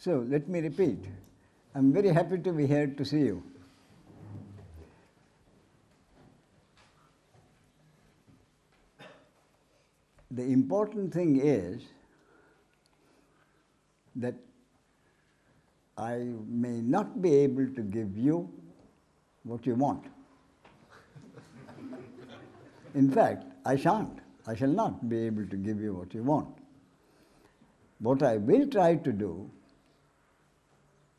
So let me repeat. I'm very happy to be here to see you. The important thing is that I may not be able to give you what you want. In fact, I shan't. I shall not be able to give you what you want. What I will try to do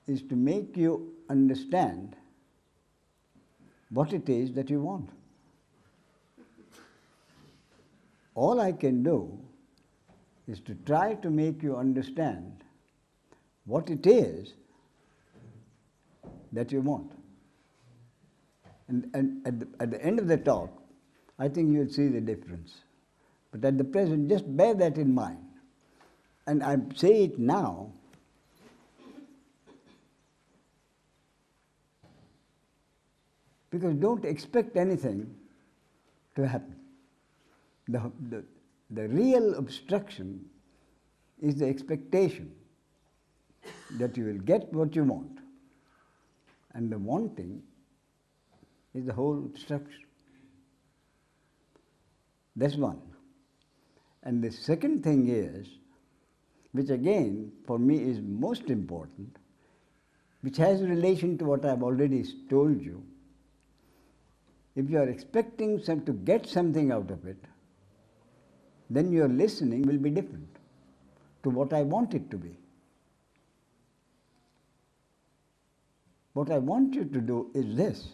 is to make you understand what it is that you want. All I can do is to try to make you understand what it is that you want. And at the end of the talk, I think you'll see the difference. But at the present, just bear that in mind. And I say it now because don't expect anything to happen. The real obstruction is the expectation that you will get what you want. And the wanting is the whole obstruction. That's one. And the second thing is, which again for me is most important, which has relation to what I've already told you. If you are expecting to get something out of it, then your listening will be different to what I want it to be. What I want you to do is this.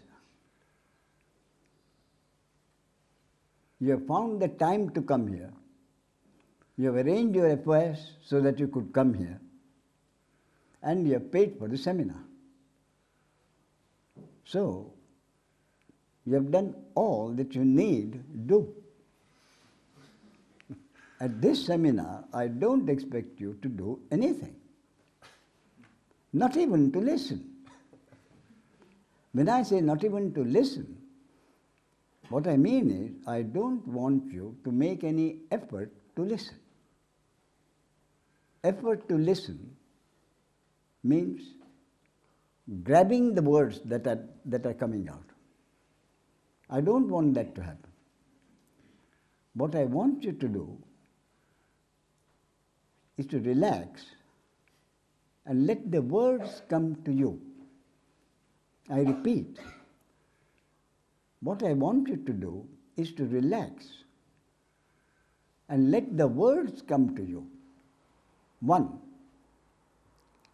You have found the time to come here. You have arranged your affairs so that you could come here. And you have paid for the seminar. So, you have done all that you need to do. At this seminar, I don't expect you to do anything. Not even to listen. When I say not even to listen, what I mean is I don't want you to make any effort to listen. Effort to listen means grabbing the words that are coming out. I don't want that to happen. What I want you to do is to relax and let the words come to you. I repeat, what I want you to do is to relax and let the words come to you. One,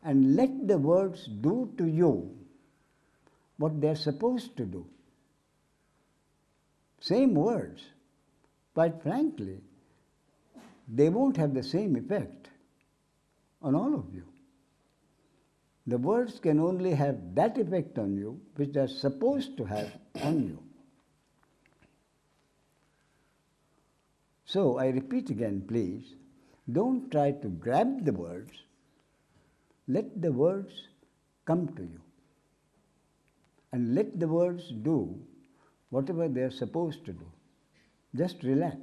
and let the words do to you what they're supposed to do. Same words, quite frankly, they won't have the same effect on all of you. The words can only have that effect on you which they're supposed to have on you. So, I repeat again, please, don't try to grab the words. Let the words come to you. And let the words do whatever they're supposed to do. Just relax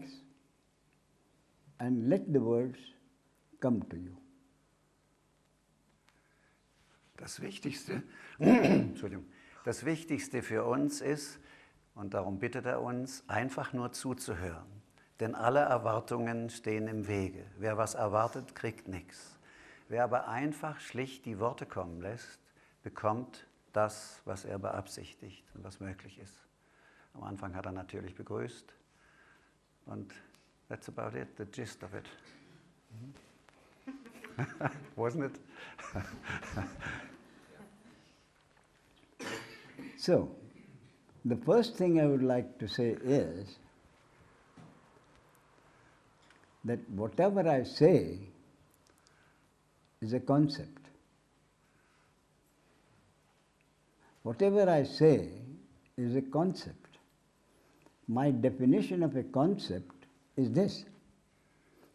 and let the words come to you. Das Wichtigste, Entschuldigung, das Wichtigste für uns ist, und darum bittet er uns, einfach nur zuzuhören. Denn alle Erwartungen stehen im Wege. Wer was erwartet, kriegt nichts. Wer aber einfach schlicht die Worte kommen lässt, bekommt das, was er beabsichtigt und was möglich ist. Am Anfang hat er natürlich begrüßt und that's about it, the gist of it. Wasn't it? So, the first thing I would like to say is that whatever I say is a concept. Whatever I say is a concept. My definition of a concept is this.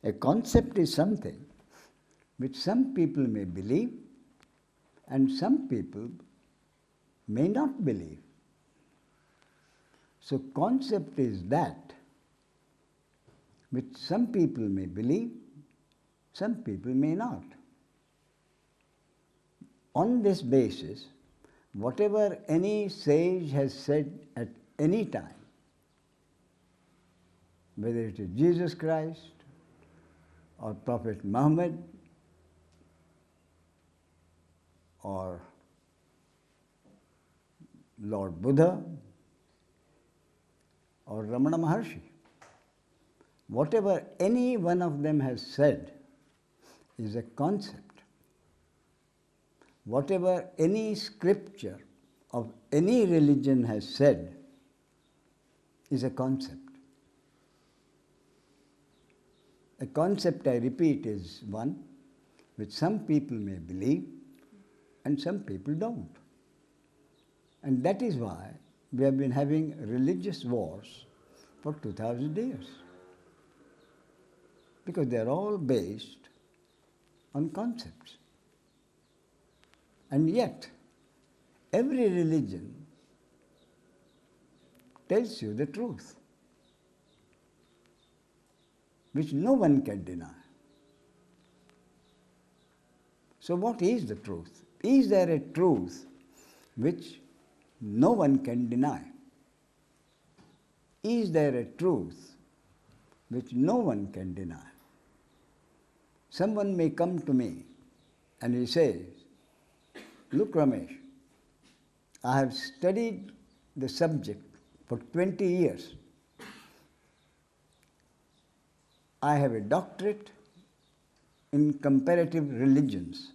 A concept is something which some people may believe and some people may not believe. So concept is that which some people may believe, some people may not. On this basis, whatever any sage has said at any time, whether it is Jesus Christ or Prophet Muhammad or Lord Buddha or Ramana Maharshi, whatever any one of them has said is a concept. Whatever any scripture of any religion has said is a concept. A concept, I repeat, is one which some people may believe and some people don't. And that is why we have been having religious wars for 2000 years. Because they are all based on concepts. And yet, every religion tells you the truth, which no one can deny. So what is the truth? Is there a truth which no one can deny? Is there a truth which no one can deny? Someone may come to me and he says, "Look, Ramesh, I have studied the subject for 20 years. I have a doctorate in comparative religions.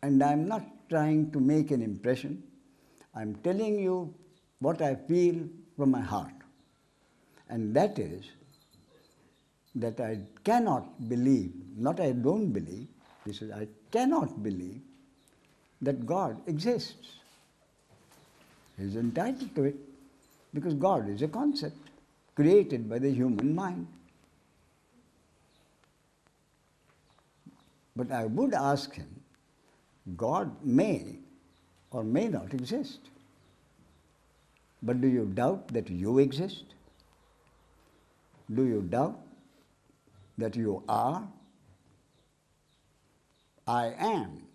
And I am not trying to make an impression. I am telling you what I feel from my heart. And that is that I cannot believe, not I don't believe, this is I cannot believe that God exists. He is entitled to it because God is a concept created by the human mind. But I would ask him, God may or may not exist. But do you doubt that you exist? Do you doubt that you are? I am,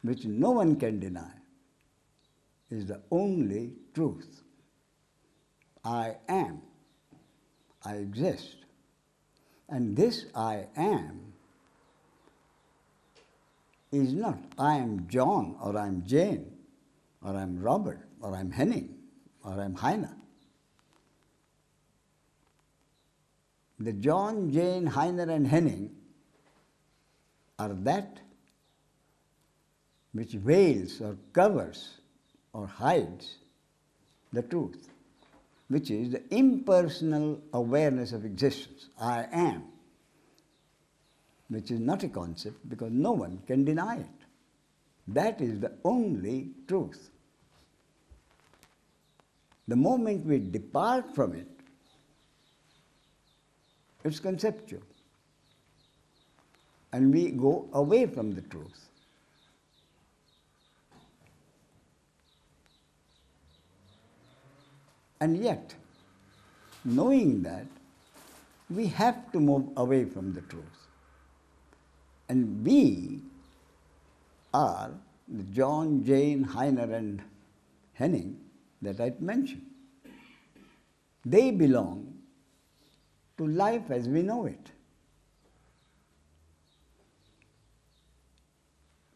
which no one can deny, is the only truth. I am. I exist. And this I am is not I am John or I am Jane or I am Robert or I am Henning or I am Heine. The John, Jane, Heine and Henning are that which veils or covers or hides the truth, which is the impersonal awareness of existence. I am, which is not a concept because no one can deny it. That is the only truth. The moment we depart from it, it's conceptual. And we go away from the truth. And yet, knowing that, we have to move away from the truth. And we are the John, Jane, Heine and Henning that I mentioned. They belong to life as we know it.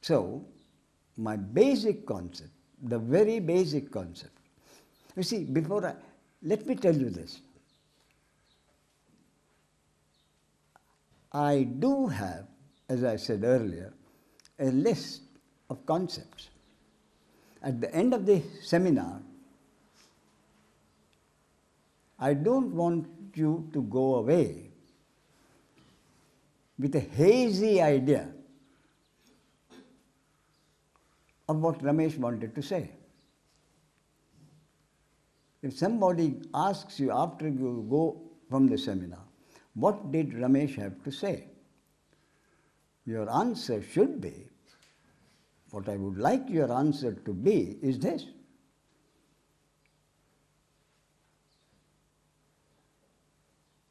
So, my basic concept, the very basic concept, you see, let me tell you this. I do have, as I said earlier, a list of concepts. At the end of the seminar, I don't want you to go away with a hazy idea of what Ramesh wanted to say. If somebody asks you after you go from the seminar, what did Ramesh have to say? Your answer should be, what I would like your answer to be is this.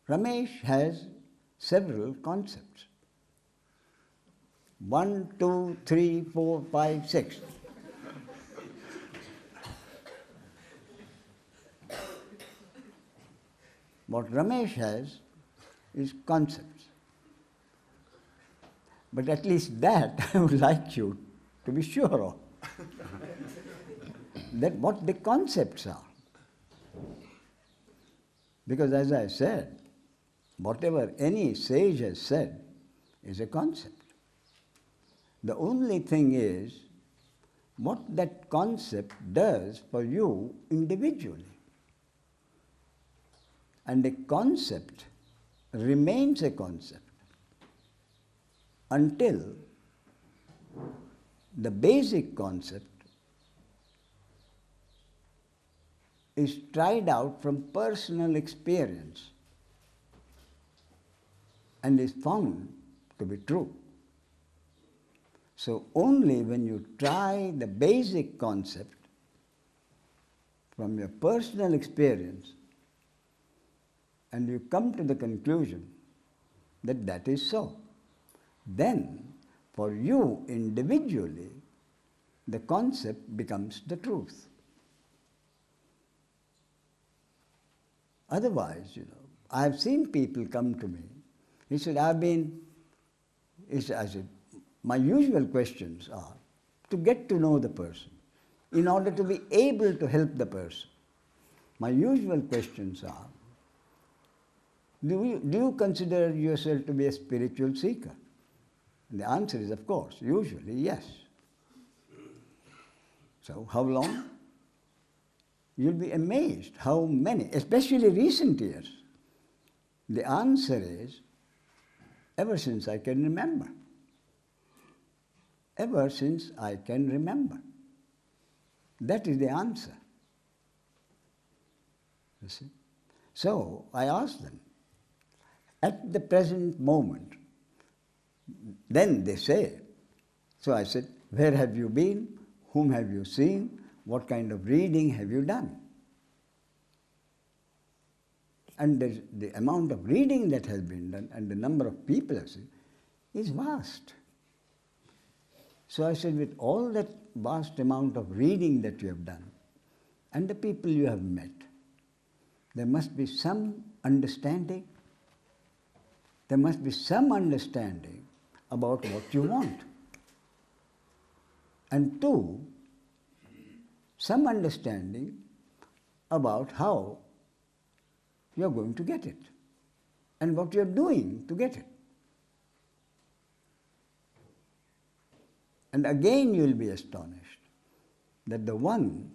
Ramesh has several concepts. 1, 2, 3, 4, 5, 6. What Ramesh has is concepts. But at least that I would like you to be sure of. That what the concepts are. Because as I said, whatever any sage has said is a concept. The only thing is what that concept does for you individually. And a concept remains a concept until the basic concept is tried out from personal experience and is found to be true. So only when you try the basic concept from your personal experience and you come to the conclusion that that is so, then for you individually the concept becomes the truth. Otherwise, I have seen people come to me. He said, I said, my usual questions are to get to know the person in order to be able to help the person. My usual questions are, do you consider yourself to be a spiritual seeker? And the answer is, of course, usually yes. So how long? You'll be amazed how many, especially recent years. The answer is, ever since I can remember. Ever since I can remember. That is the answer. You see? So I asked them, at the present moment, then they say, so I said, where have you been? Whom have you seen? What kind of reading have you done? And the amount of reading that has been done and the number of people I've seen is vast. So I said, with all that vast amount of reading that you have done and the people you have met, there must be some understanding. There must be some understanding about what you want. And two, some understanding about how you're going to get it and what you're doing to get it. And again you'll be astonished that the one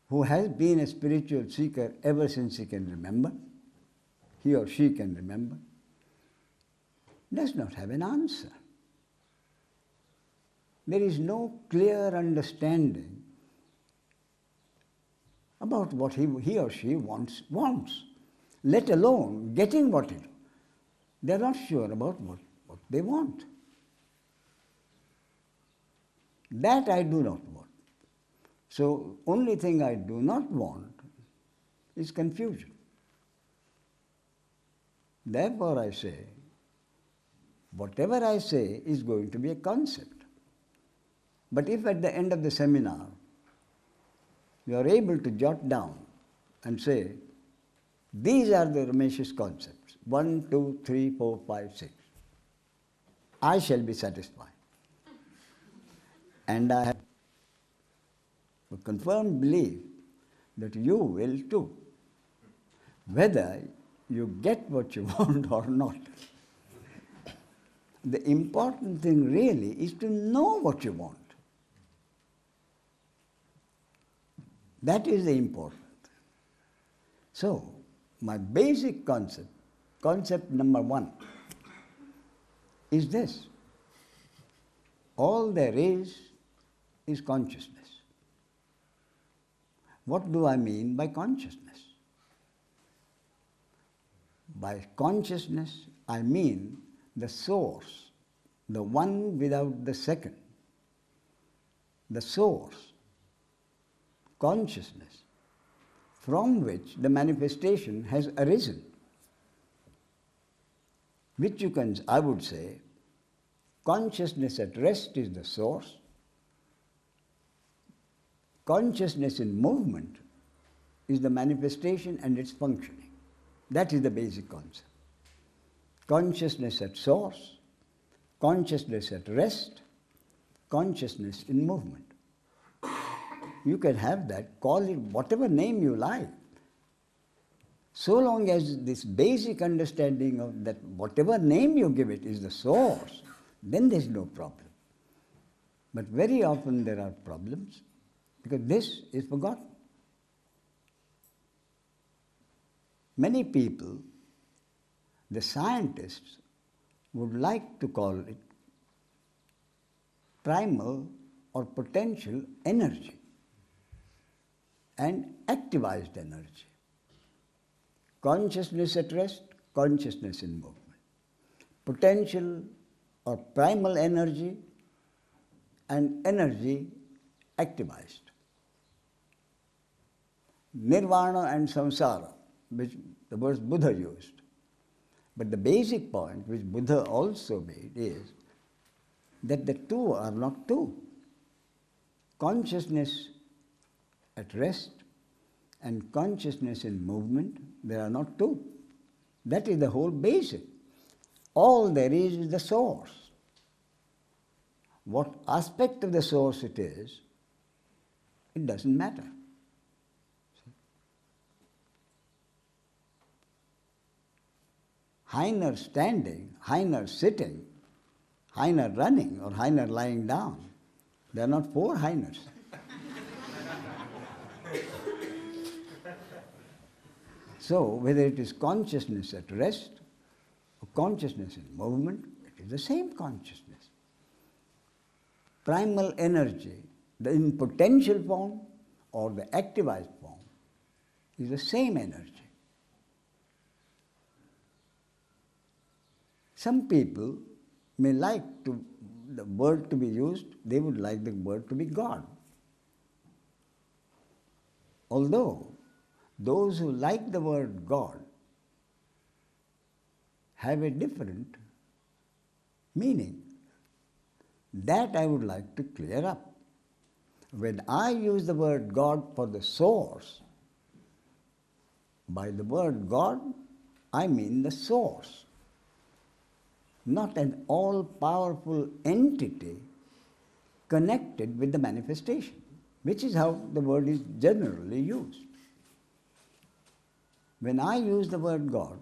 who has been a spiritual seeker ever since he can remember, he or she can remember, does not have an answer. There is no clear understanding about what he or she wants, let alone getting what it. They're not sure about what they want. That I do not want. So only thing I do not want is confusion. Therefore I say, whatever I say is going to be a concept. But if at the end of the seminar you are able to jot down and say, these are the Ramesh's concepts, 1, 2, 3, 4, 5, 6, I shall be satisfied. And I have a confirmed belief that you will too, whether you get what you want or not. The important thing really is to know what you want. That is the important. So, my basic concept number 1, is this. All there is consciousness. What do I mean by consciousness? By consciousness, I mean the source, the one without the second. The source, consciousness, from which the manifestation has arisen, which you can, I would say, Consciousness at rest is the source. Consciousness in movement is the manifestation and its functioning. That is the basic concept. Consciousness at source, consciousness at rest, consciousness in movement. You can have that, call it whatever name you like. So long as this basic understanding of that whatever name you give it is the source, then there is no problem. But very often there are problems because this is forgotten. Many people, the scientists, would like to call it primal or potential energy and activized energy. Consciousness at rest, consciousness in movement. Potential or primal energy and energy activized. Nirvana and samsara, which the words Buddha used. But the basic point which Buddha also made is that the two are not two. Consciousness at rest and consciousness in movement, they are not two. That is the whole basic. All there is the source. What aspect of the source it is, it doesn't matter. Heiner standing, Heiner sitting, Heiner running, or Heiner lying down. There are not four Heiners. So, whether it is consciousness at rest or consciousness in movement, it is the same consciousness. Primal energy, the in potential form or the activized form, is the same energy. Some people may like the word to be used, they would like the word to be God. Although those who like the word God have a different meaning. That I would like to clear up. When I use the word God for the source, by the word God, I mean the source, not an all-powerful entity connected with the manifestation, which is how the word is generally used. When I use the word God,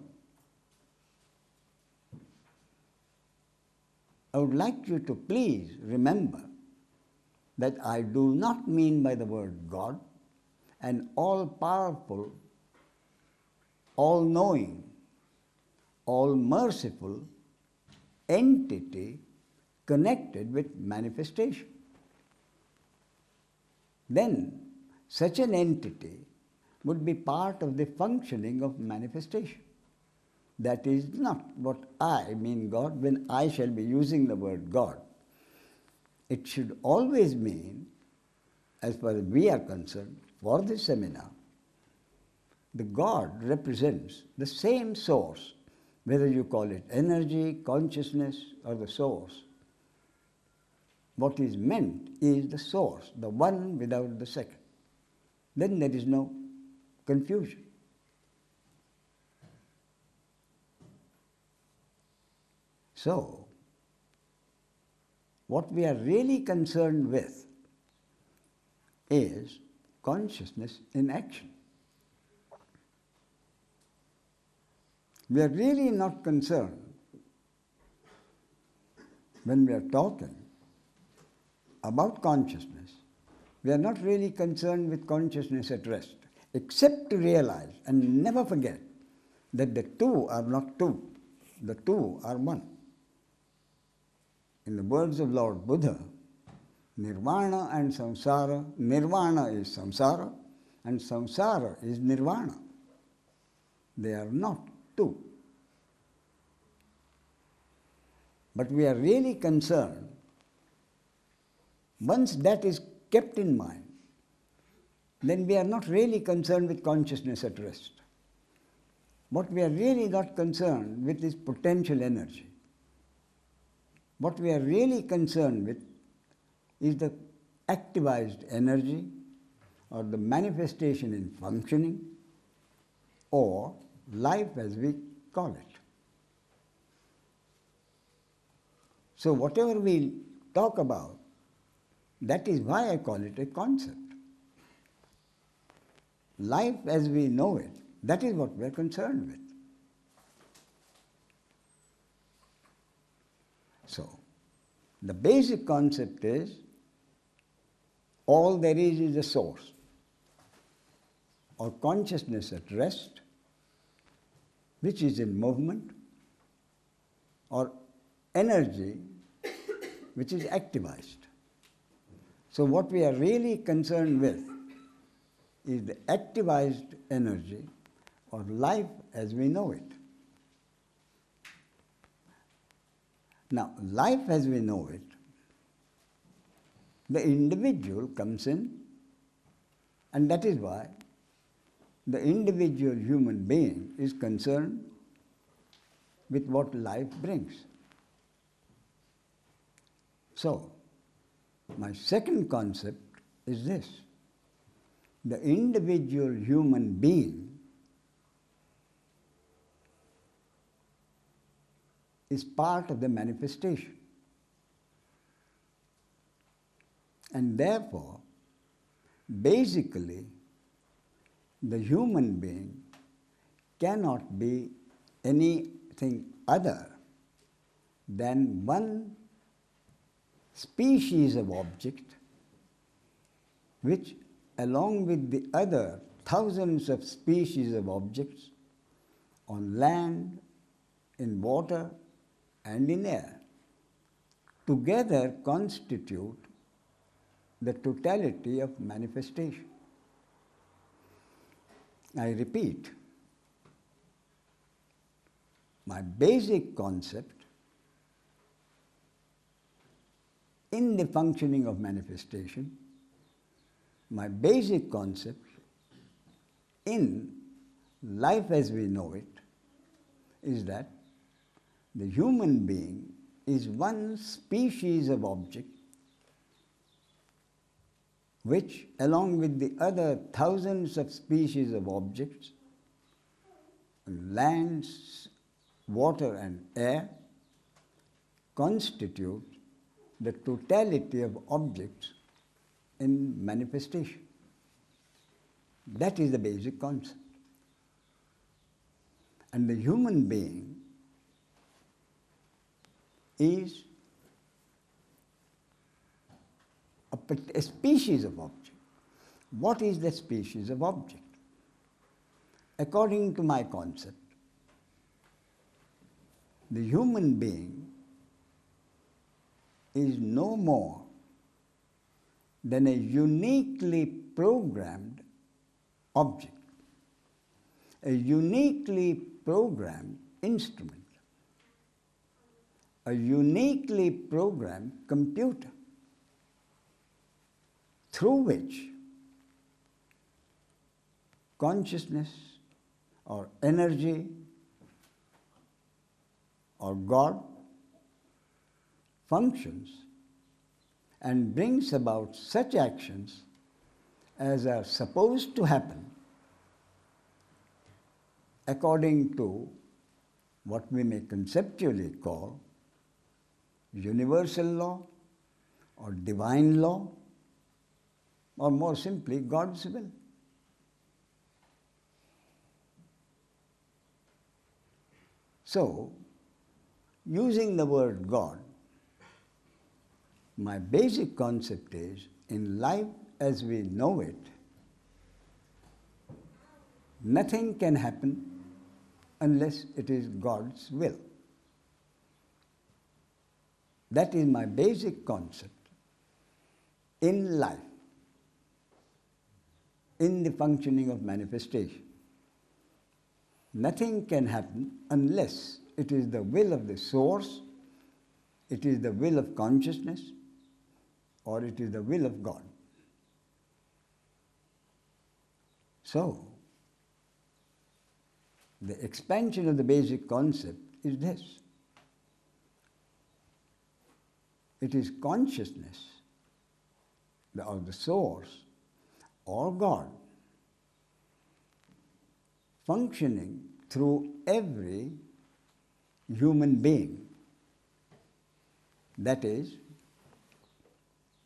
I would like you to please remember that I do not mean by the word God an all-powerful, all-knowing, all-merciful entity connected with manifestation. Then such an entity would be part of the functioning of manifestation. That is not what I mean God when I shall be using the word God. It should always mean, as far as we are concerned, for this seminar, the God represents the same source, whether you call it energy, consciousness, or the source. What is meant is the source, the one without the second. Then there is no confusion. So, what we are really concerned with is consciousness in action. We are really not concerned when we are talking about consciousness. We are not really concerned with consciousness at rest, except to realize and never forget that the two are not two, the two are one. In the words of Lord Buddha, nirvana and samsara, nirvana is samsara and samsara is nirvana. They are not two. But we are really concerned, once that is kept in mind, then we are not really concerned with consciousness at rest. What we are really not concerned with is potential energy. What we are really concerned with is the activized energy or the manifestation in functioning or life as we call it. So whatever we talk about, that is why I call it a concept. Life as we know it, that is what we are concerned with. So, the basic concept is all there is a source or consciousness at rest, which is in movement, or energy which is activized. So what we are really concerned with is the activized energy or life as we know it. Now, life as we know it, the individual comes in, and that is why the individual human being is concerned with what life brings. So, my second concept is this. The individual human being is part of the manifestation. And therefore, basically, the human being cannot be anything other than one species of object which, along with the other thousands of species of objects on land, in water, and in air, together constitute the totality of manifestation. I repeat, my basic concept in the functioning of manifestation, my basic concept in life as we know it, is that the human being is one species of object which, along with the other thousands of species of objects, land, water and air, constitute the totality of objects in manifestation. That is the basic concept. And the human being is a species of object. What is the species of object? According to my concept, the human being is no more than a uniquely programmed object, a uniquely programmed instrument, a uniquely programmed computer through which consciousness or energy or God functions and brings about such actions as are supposed to happen according to what we may conceptually call universal law or divine law, or more simply, God's will. So, using the word God, my basic concept is, in life as we know it, nothing can happen unless it is God's will. That is my basic concept in life, in the functioning of manifestation. Nothing can happen unless it is the will of the source, it is the will of consciousness, or it is the will of God. So, the expansion of the basic concept is this. it is consciousness, or the source, or God, functioning through every human being. That is,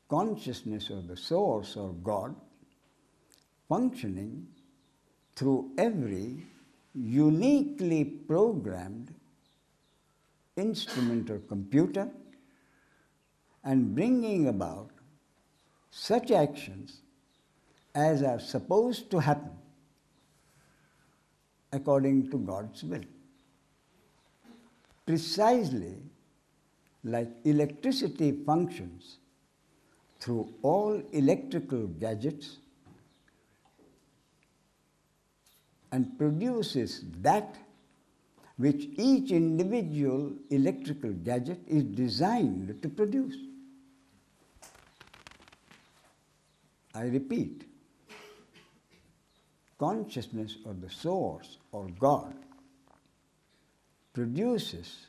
consciousness or the source or God functioning through every uniquely programmed instrument or computer and bringing about such actions as are supposed to happen according to God's will. Precisely like electricity functions through all electrical gadgets and produces that which each individual electrical gadget is designed to produce. I repeat, consciousness or the source or God produces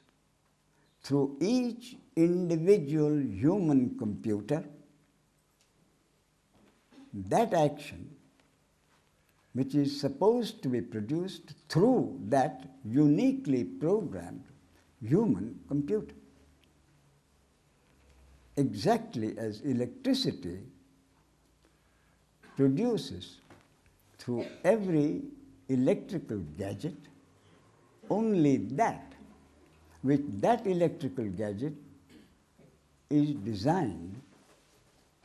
through each individual human computer that action which is supposed to be produced through that uniquely programmed human computer. Exactly as electricity produces through every electrical gadget only that which that electrical gadget is designed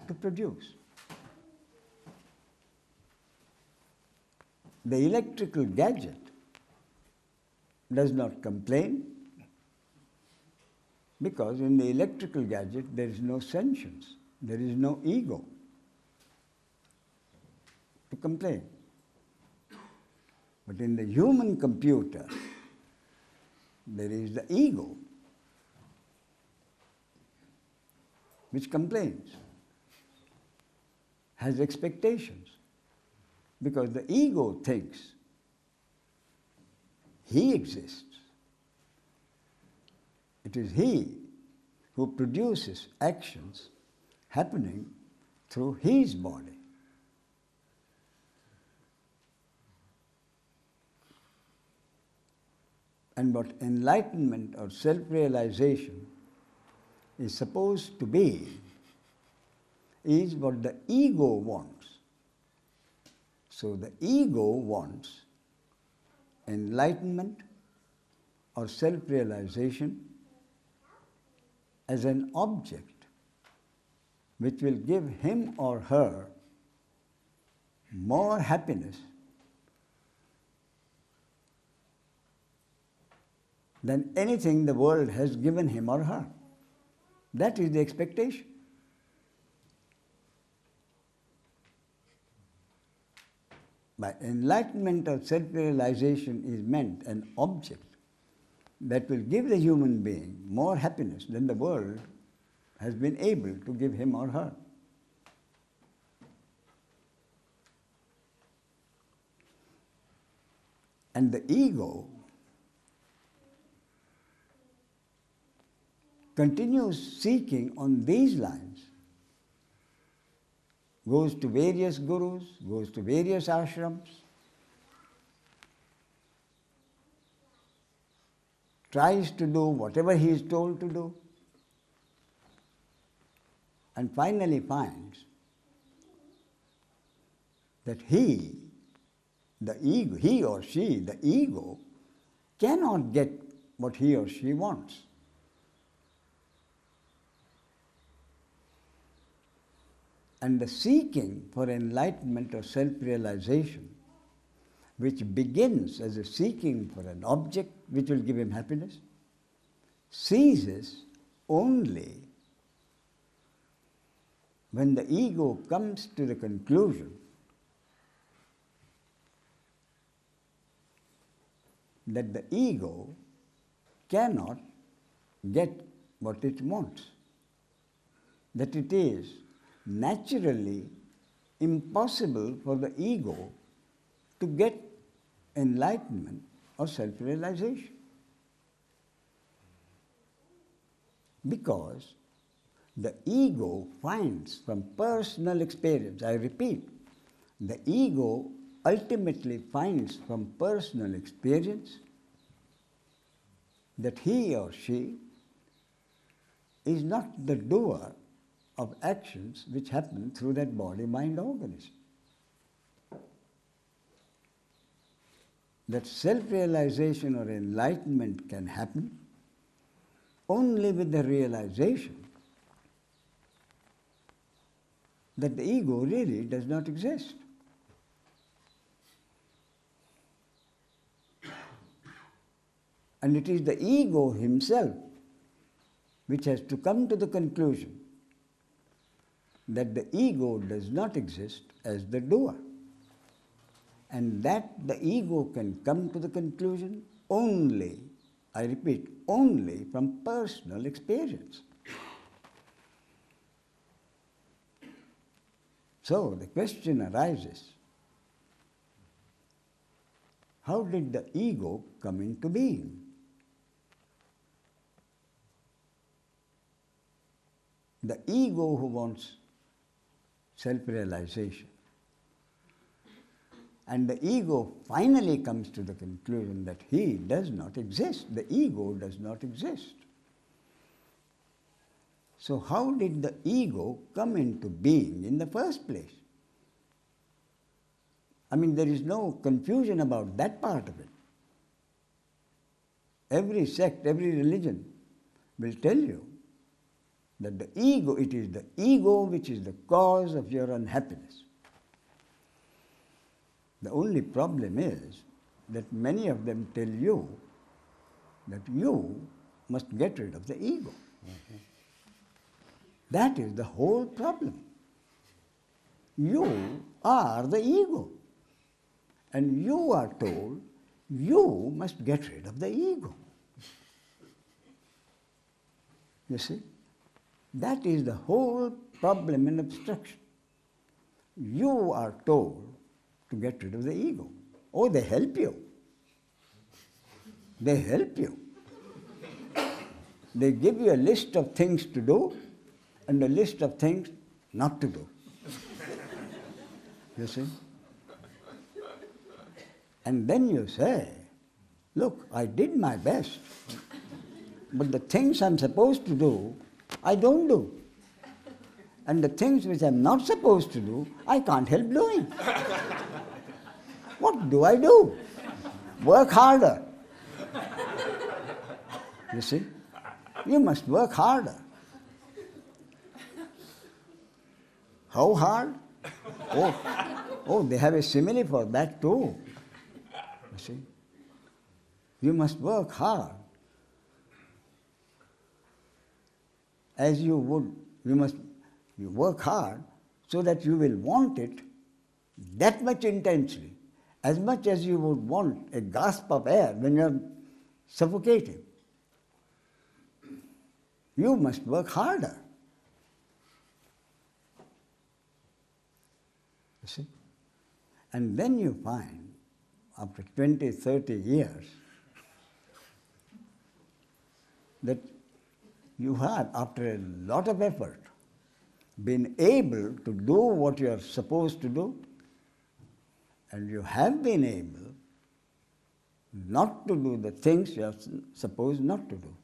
to produce. The electrical gadget does not complain because in the electrical gadget there is no sentience, there is no ego to complain. But in the human computer, there is the ego which complains, has expectations, because the ego thinks he exists. It is he who produces actions happening through his body. And what enlightenment or self-realization is supposed to be is what the ego wants. So the ego wants enlightenment or self-realization as an object which will give him or her more happiness than anything the world has given him or her. That is the expectation. By enlightenment or self-realization is meant an object that will give the human being more happiness than the world has been able to give him or her. And the ego continues seeking on these lines, goes to various gurus, goes to various ashrams, tries to do whatever he is told to do, and finally finds that he, the ego, he or she, the ego, cannot get what he or she wants. And the seeking for enlightenment or self-realization, which begins as a seeking for an object which will give him happiness, ceases only when the ego comes to the conclusion that the ego cannot get what it wants, that it is naturally impossible for the ego to get enlightenment or self-realization. Because The ego finds from personal experience, I repeat, the ego ultimately finds from personal experience that he or she is not the doer of actions which happen through that body-mind organism. That self-realization or enlightenment can happen only with the realization that the ego really does not exist. And it is the ego himself which has to come to the conclusion that the ego does not exist as the doer. And that the ego can come to the conclusion only, I repeat, only from personal experience. So the question arises, how did the ego come into being? The ego who wants self-realization. And the ego finally comes to the conclusion that he does not exist. The ego does not exist. So how did the ego come into being in the first place? I mean, there is no confusion about that part of it. Every sect, every religion will tell you that the ego, it is the ego which is the cause of your unhappiness. The only problem is that many of them tell you that you must get rid of the ego. Mm-hmm. That is the whole problem. You are the ego. And you are told you must get rid of the ego. You see? That is the whole problem in obstruction. You are told to get rid of the ego. Oh, they help you. They help you. They give you a list of things to do and a list of things not to do. You see? And then you say, look, I did my best, but the things I'm supposed to do, I don't do. And the things which I'm not supposed to do, I can't help doing. What do I do? Work harder. You see? You must work harder. How hard? Oh, they have a simile for that too. You see? You must work hard. As you would, you work hard so that you will want it that much intensely, as much as you would want a gasp of air when you are suffocating. You must work harder. You see? And then you find, after 20, 30 years, that you have, after a lot of effort, been able to do what you are supposed to do, and you have been able not to do the things you are supposed not to do.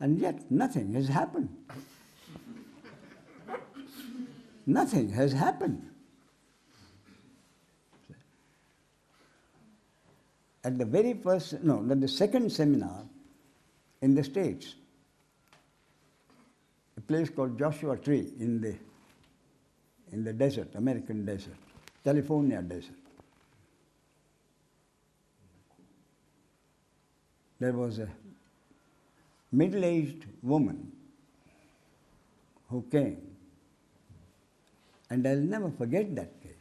And yet nothing has happened. Nothing has happened. At the very first, the second seminar in the States, a place called Joshua Tree in the desert, American desert, California desert. There was a middle-aged woman who came, and I'll never forget that case.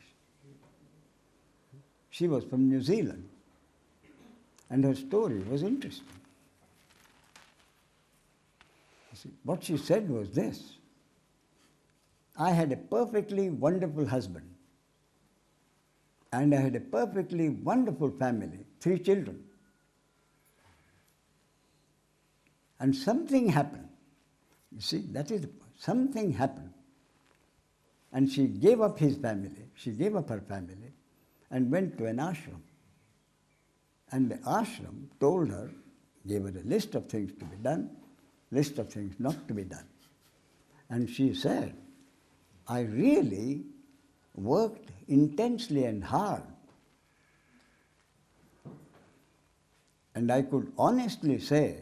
She was from New Zealand, and her story was interesting. You see, what she said was this: I had a perfectly wonderful husband, and I had a perfectly wonderful family, 3 children. And something happened You see, that is, something happened. And she gave up his family, she gave up her family, and went to an ashram. And the ashram told her, gave her a list of things to be done, list of things not to be done. And she said, I really worked intensely and hard. And I could honestly say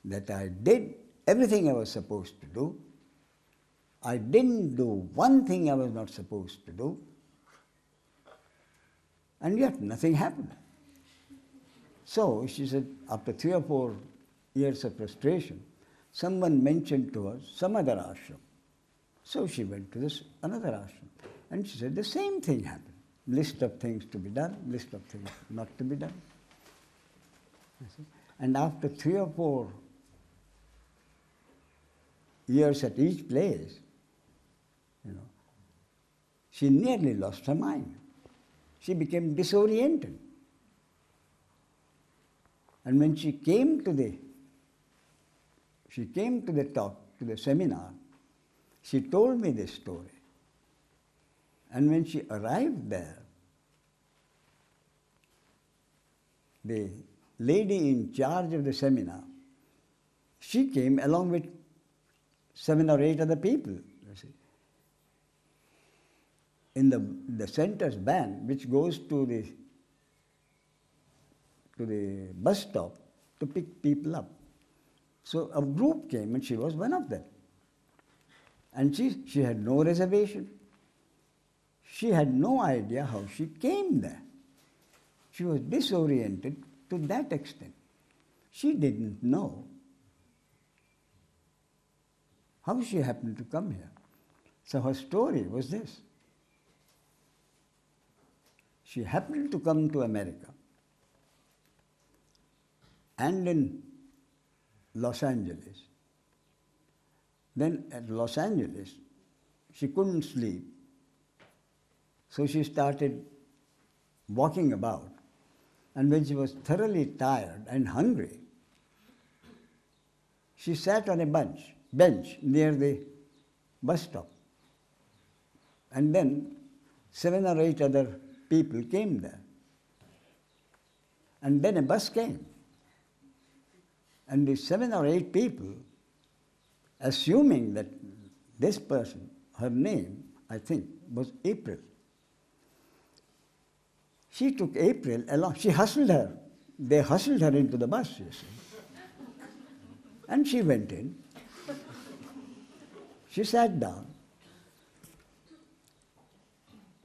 that I did everything I was supposed to do. I didn't do one thing I was not supposed to do. And yet nothing happened. So she said, after 3 or 4 years of frustration, someone mentioned to her some other ashram. So she went to this another ashram. And she said the same thing happened. List of things to be done, list of things not to be done. And after 3 or 4 years at each place, she nearly lost her mind. She became disoriented. And when she came to the talk, to the seminar, she told me this story. And when she arrived there, the lady in charge of the seminar, she came along with 7 or 8 other people, you see. In the center's van, which goes to the bus stop to pick people up. So a group came and she was one of them. And she had no reservation. She had no idea how she came there. She was disoriented to that extent. She didn't know how she happened to come here. So her story was this. She happened to come to America, and in Los Angeles. Then at Los Angeles, she couldn't sleep, so she started walking about. And when she was thoroughly tired and hungry, she sat on a bench near the bus stop. And then 7 or 8 other people came there. And then a bus came. And the 7 or 8 people, assuming that this person, her name, I think, was April. She took April along. She hustled her. They hustled her into the bus, you see. And she went in. She sat down.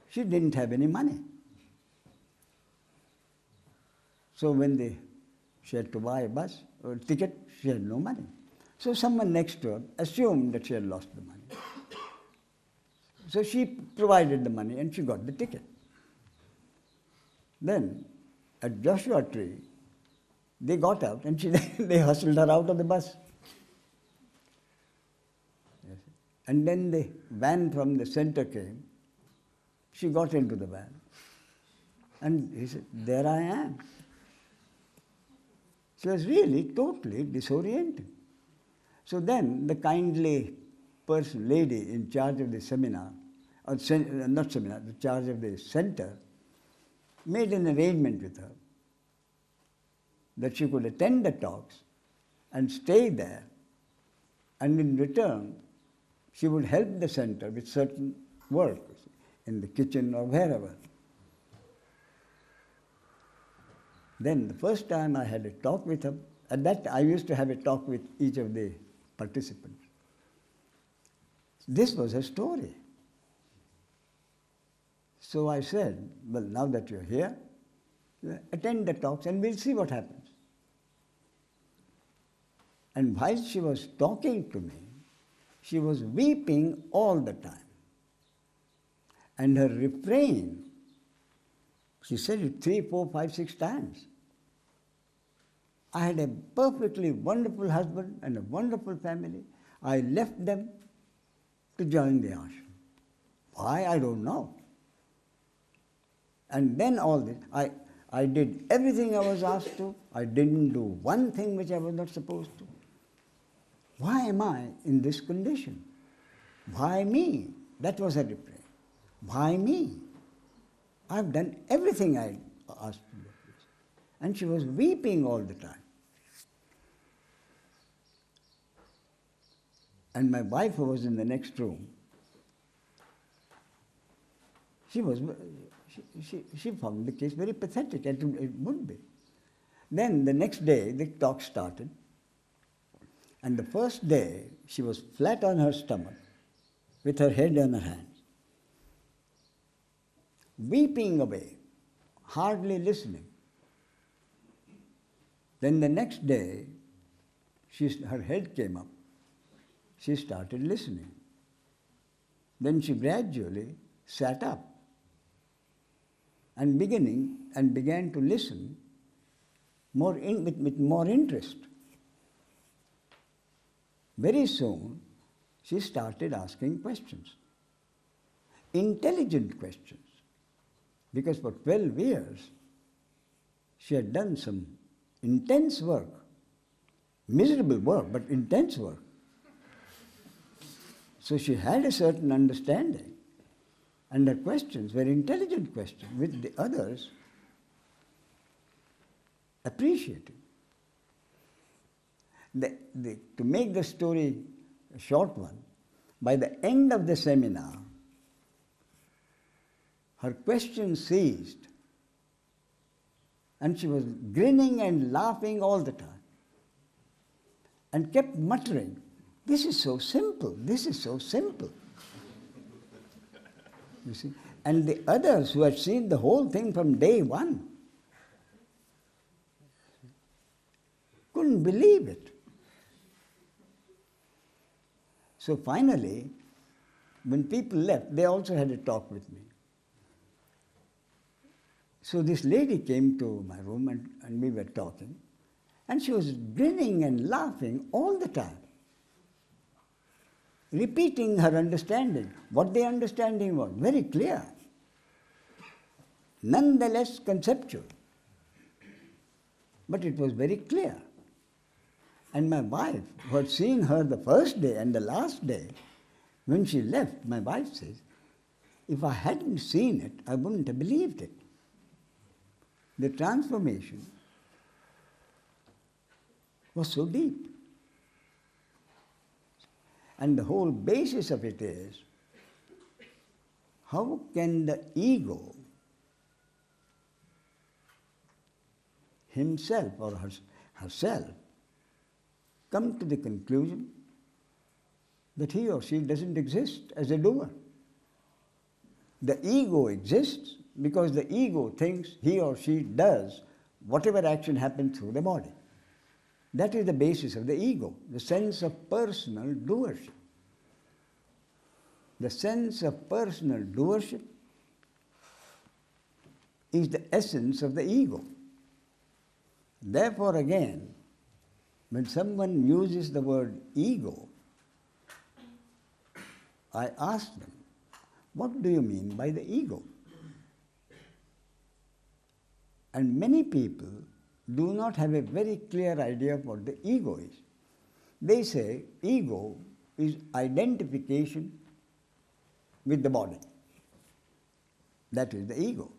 She didn't have any money. So when she had to buy a bus or ticket, she had no money. So someone next to her assumed that she had lost the money. So she provided the money and she got the ticket. Then at Joshua Tree, they got out and they hustled her out of the bus. Yes. And then the van from the center came. She got into the van. And he said, there I am. She was really totally disoriented. So then the kindly lady in charge of the seminar, or not seminar, the charge of the center, made an arrangement with her that she could attend the talks and stay there, and in return she would help the center with certain work in the kitchen or wherever. Then the first time I had a talk with her, at that I used to have a talk with each of the participants. This was her story. So I said, well, now that you're here, attend the talks and we'll see what happens. And while she was talking to me, she was weeping all the time. And her refrain, she said it 3, 4, 5, 6 times. I had a perfectly wonderful husband and a wonderful family. I left them to join the ashram. Why? I don't know. And then all this, I did everything I was asked to. I didn't do one thing which I was not supposed to. why am I in this condition? Why me? That was her refrain. Why me? I've done everything I asked to do. And she was weeping all the time. And my wife, who was in the next room, she found the case very pathetic, and it would be. Then the next day, the talk started. And the first day, she was flat on her stomach, with her head on her hands, weeping away, hardly listening. Then the next day, her head came up. She started listening. Then she gradually sat up and began to listen with more interest. Very soon, she started asking questions, intelligent questions, because for 12 years, she had done some intense work, miserable work, but intense work. So she had a certain understanding, and her questions were intelligent questions, which the others appreciated. To make the story a short one, by the end of the seminar, her questions ceased, and she was grinning and laughing all the time, and kept muttering, "This is so simple, this is so simple." You see? And the others who had seen the whole thing from day one couldn't believe it. So finally, when people left, they also had a talk with me. So this lady came to my room and we were talking, and she was grinning and laughing all the time, repeating her understanding. What the understanding was, very clear, nonetheless conceptual, but it was very clear. And my wife, who had seen her the first day and the last day, when she left, my wife says, "If I hadn't seen it, I wouldn't have believed it." The transformation was so deep. And the whole basis of it is, how can the ego himself or herself come to the conclusion that he or she doesn't exist as a doer? The ego exists because the ego thinks he or she does whatever action happens through the body. That is the basis of the ego, the sense of personal doership. The sense of personal doership is the essence of the ego. Therefore, again, when someone uses the word ego, I ask them, what do you mean by the ego? And many people do not have a very clear idea of what the ego is. They say ego is identification with the body. That is the ego.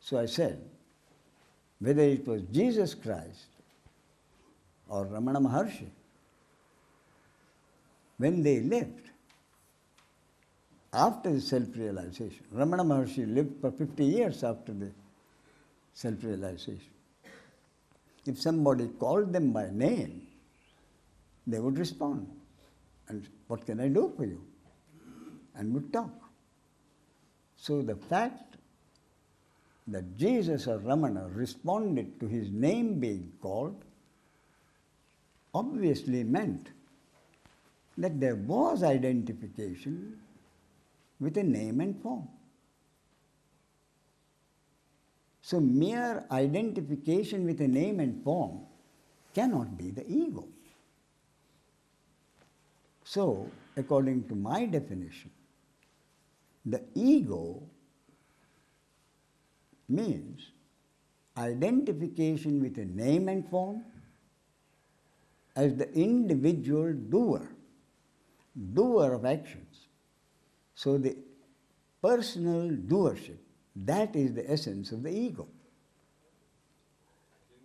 So I said, whether it was Jesus Christ or Ramana Maharshi, when they lived, after the self-realization, Ramana Maharshi lived for 50 years after the self-realization. If somebody called them by name, they would respond. And what can I do for you? And would talk. So the fact that Jesus or Ramana responded to his name being called obviously meant that there was identification with a name and form. So mere identification with a name and form cannot be the ego. So, according to my definition, the ego means identification with a name and form as the individual doer of actions. So the personal doership, that is the essence of the ego.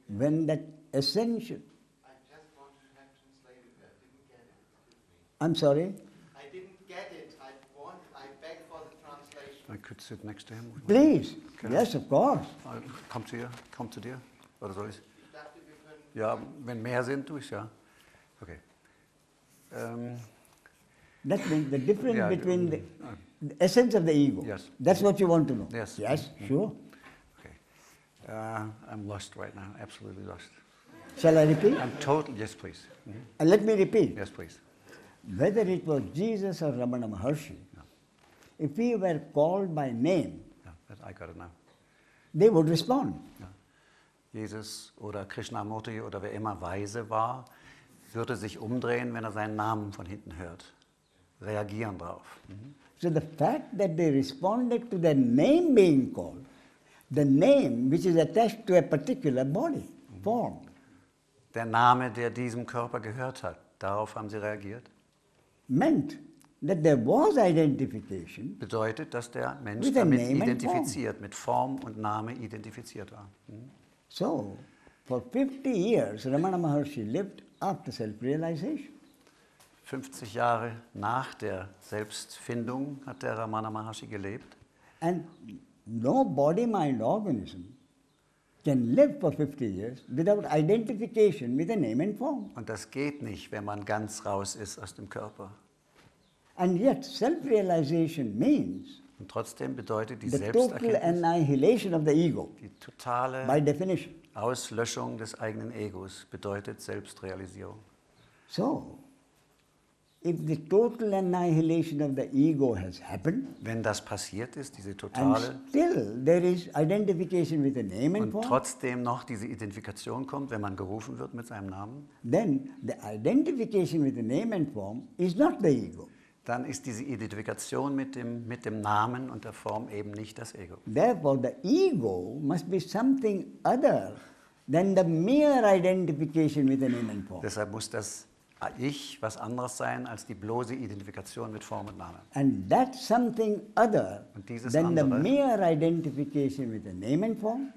When that essential... I just wanted to have translated that. Didn't get it. Excuse me. I'm sorry? I didn't get it. I beg for the translation. I could sit next to him. Please. Okay. Yes, of course. Komm zu dir. Oder soll ich? Ich dachte, wir können... Ja, wenn mehr sind, tue ich ja. Okay. That means the difference Yeah, between the essence of the ego. Yes. That's what you want to know. Yes. Yes, sure. Okay. I'm lost right now, absolutely lost. Shall I repeat? I'm total, yes please. Let me repeat. Yes please. Whether it was Jesus or Ramana Maharshi, if he were called by name, I got it now. they would respond. Ja. Jesus oder Krishnamurti oder wer immer weise war, würde sich umdrehen, wenn er seinen Namen von hinten hört. Reagieren drauf. So the fact that they responded to their name being called, the name which is attached to a particular body, form, Der Name, der diesem Körper gehört hat, darauf haben sie reagiert. meant that there was identification. Bedeutet, dass der Mensch With a damit name and identifiziert, mit Form und Name identifiziert war. So, for 50 years, Ramana Maharshi lived after self-realization. 50 Jahre nach der Selbstfindung hat der Ramana Maharshi gelebt. And no body-mind organism can live for 50 years without identification with a name and form. Und das geht nicht, wenn man ganz raus ist aus dem Körper. And yet, self-realization means Und trotzdem bedeutet die the total Selbsterkenntnis annihilation of the ego, die totale by definition. Auslöschung des eigenen Egos, bedeutet Selbstrealisierung. So, if the total annihilation of the ego has happened, Wenn das passiert ist, diese and totale, still there is identification with a name and und form, trotzdem noch diese Identifikation kommt, wenn man gerufen wird mit seinem Namen, then the identification with the name and form is not the ego. dann ist diese Identifikation mit dem Namen und der Form eben nicht das Ego. Therefore, the ego must be something other than the mere identification with a name and form. Deshalb muss das Ich was anderes sein als die bloße Identifikation mit Form und Name. And that something other Und dieses than the andere- mere identification with a name and form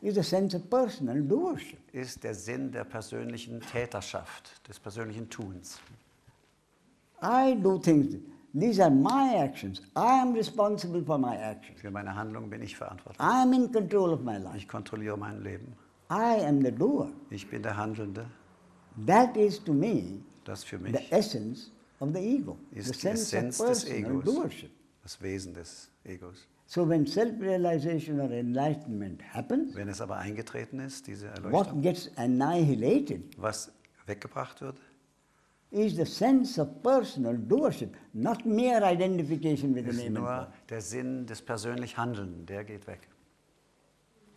is a sense of personal doership. Ist der Sinn der persönlichen Täterschaft, des persönlichen Tuns. I do things. These are my actions. I am responsible for my actions. Für meine Handlung bin ich verantwortlich. I am in control of my life. Ich kontrolliere mein Leben. I am the doer. Ich bin der Handelnde. That is to me Das für the mich essence of the ego, the ist die sense of Essenz des personal Egos, doership. das Wesen des Egos. So when self-realization or enlightenment happens, Wenn es aber eingetreten ist, diese what Erleuchtung, gets annihilated was weggebracht wird, is the sense of personal doership, not mere identification with the ist name and nur form. der Sinn des persönlich Handelnden, der geht weg.